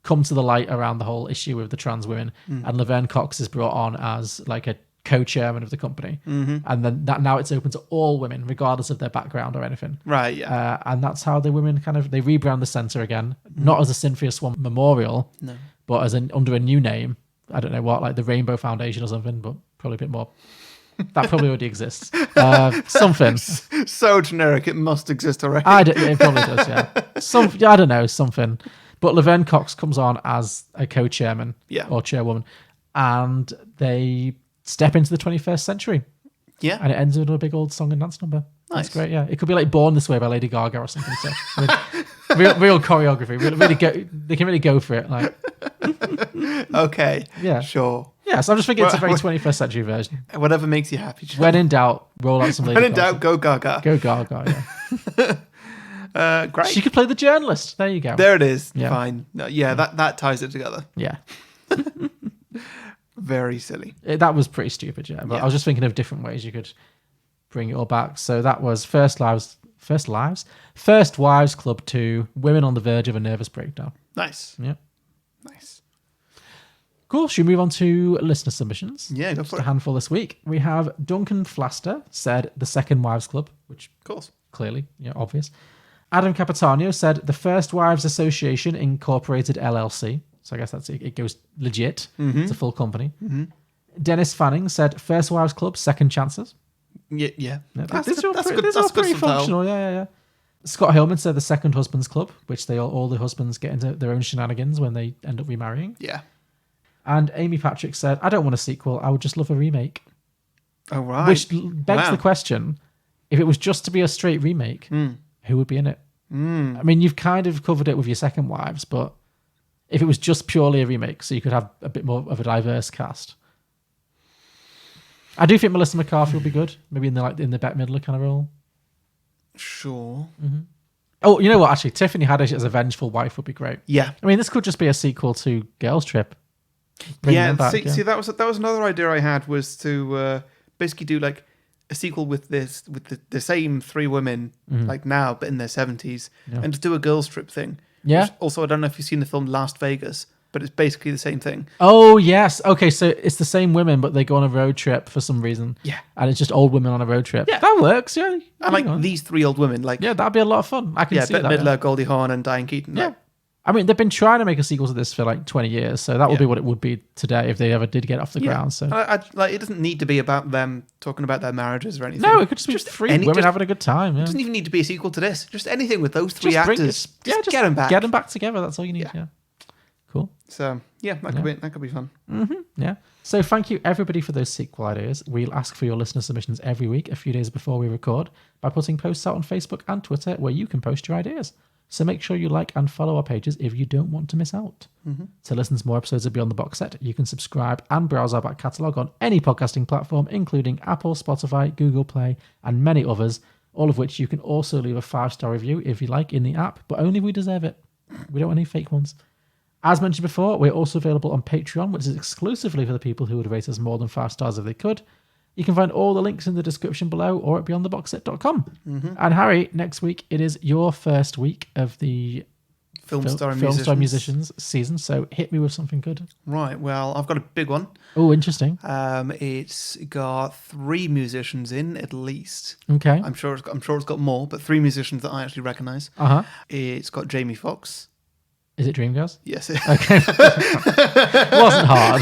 come to the light around the whole issue with the trans women, and Laverne Cox is brought on as like a co-chairman of the company. And then now it's open to all women, regardless of their background or anything. Right, yeah. And that's how the women they rebrand the centre again, not as a Cynthia Swan Memorial, but as under a new name. I don't know what, like the Rainbow Foundation or something, but probably a bit more. That probably already exists. Something. So generic, it must exist already. It probably does, yeah. I don't know, something. But Laverne Cox comes on as a co-chairman or chairwoman, and they step into the 21st century. Yeah. And it ends with a big old song and dance number. Nice. That's great, yeah. It could be like Born This Way by Lady Gaga or something. So real choreography. They can really go for it. Like. Okay. Yeah. Sure. Yeah, so I'm just thinking it's a very 21st century version. Whatever makes you happy. When in doubt, roll out some Lady Gaga. When in doubt, go Gaga. Go Gaga, yeah. Great. She could play the journalist. There you go. There it is. Yeah. Fine. Yeah, that ties it together. Yeah. Very silly. That was pretty stupid, yeah. But I was just thinking of different ways you could bring it all back. So that was First Wives Club 2, Women on the Verge of a Nervous Breakdown. Nice. Yeah. Nice. Cool. Should we move on to listener submissions? Yeah, go Just for a it. handful this week. We have Duncan Flaster said The Second Wives Club, which Of course. clearly, obvious. Adam Capitano said The First Wives Association Incorporated LLC. So I guess that's it. It goes legit. It's a full company. Dennis Fanning said First Wives Club, Second Chances. Yeah. These are pretty functional. Yeah. Scott Hillman said The Second Husbands Club, which all the husbands get into their own shenanigans when they end up remarrying. Yeah. And Amy Patrick said, I don't want a sequel. I would just love a remake. Oh, right. Which begs the question, if it was just to be a straight remake, who would be in it? I mean, you've kind of covered it with your Second Wives, but if it was just purely a remake, so you could have a bit more of a diverse cast. I do think Melissa McCarthy would be good. Maybe in the Bette Midler kind of role. Sure. Oh, you know what? Actually, Tiffany Haddish as a vengeful wife would be great. Yeah. I mean, this could just be a sequel to Girls Trip. Bring them back, See, that was another idea I had, was to basically do like a sequel with the same three women like now, but in their 70s, and just do a Girls Trip thing. Yeah. Which also, I don't know if you've seen the film Las Vegas, but it's basically the same thing. Oh, yes. Okay, so it's the same women, but they go on a road trip for some reason. Yeah. And it's just old women on a road trip. Yeah. That works, yeah. And like these three old women, like... Yeah, that'd be a lot of fun. I can see Bette that. Midler, Goldie Hawn, and Diane Keaton. Yeah. Like, I mean, they've been trying to make a sequel to this for like 20 years, so that would be what it would be today if they ever did get off the ground. So like, it doesn't need to be about them talking about their marriages or anything. No, it could just be three women having a good time. Yeah. It doesn't even need to be a sequel to this. Just anything with those three Just bring actors. just get them back. Get them back together. That's all you need. Yeah. Cool. So that could be fun. Yeah. So thank you everybody for those sequel ideas. We'll ask for your listener submissions every week, a few days before we record, by putting posts out on Facebook and Twitter where you can post your ideas. So make sure you like and follow our pages if you don't want to miss out. To listen to more episodes of Beyond the Box Set, you can subscribe and browse our back catalogue on any podcasting platform, including Apple, Spotify, Google Play, and many others, all of which you can also leave a 5-star review if you like in the app, but only if we deserve it. We don't want any fake ones. As mentioned before, we're also available on Patreon, which is exclusively for the people who would rate us more than 5 stars if they could. You can find all the links in the description below or at beyondtheboxset.com. And Harry, next week it is your first week of the Film Star Musicians season, so hit me with something good. Right, well, I've got a big one. Oh, interesting. It's got 3 musicians in at least. Okay. I'm sure it's got more, but 3 musicians that I actually recognise. It's got Jamie Foxx. Is it Dreamgirls? Yes. Okay. Wasn't hard.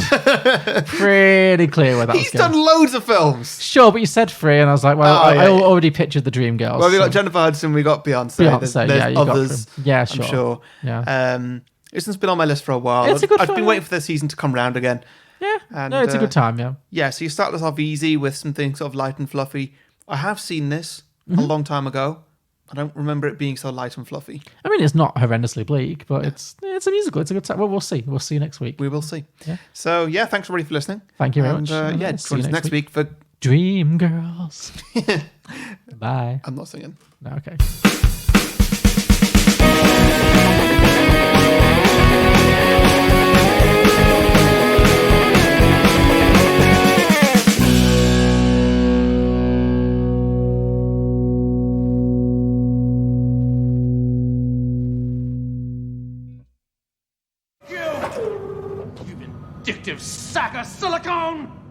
Pretty clear where that He's was going. done loads of films. Sure, but you said 3, and I was like, well, I already pictured the Dreamgirls. Well, we got Jennifer Hudson, we got Beyonce. There's you others. got yeah, I'm sure. Yeah. It's been on my list for a while. It's a good I've fun, been waiting for the season to come round again. Yeah. And, no, it's a good time, yeah. Yeah, so you start this off easy with something sort of light and fluffy. I have seen this a long time ago. I don't remember it being so light and fluffy. I mean, it's not horrendously bleak, but it's a musical. It's a good time. Well, we'll see. We'll see you next week. We will see. Yeah. So, thanks everybody for listening. Thank you very much. Join us next week for Dreamgirls. Bye. I'm not singing. No, okay. Addictive sack of silicone!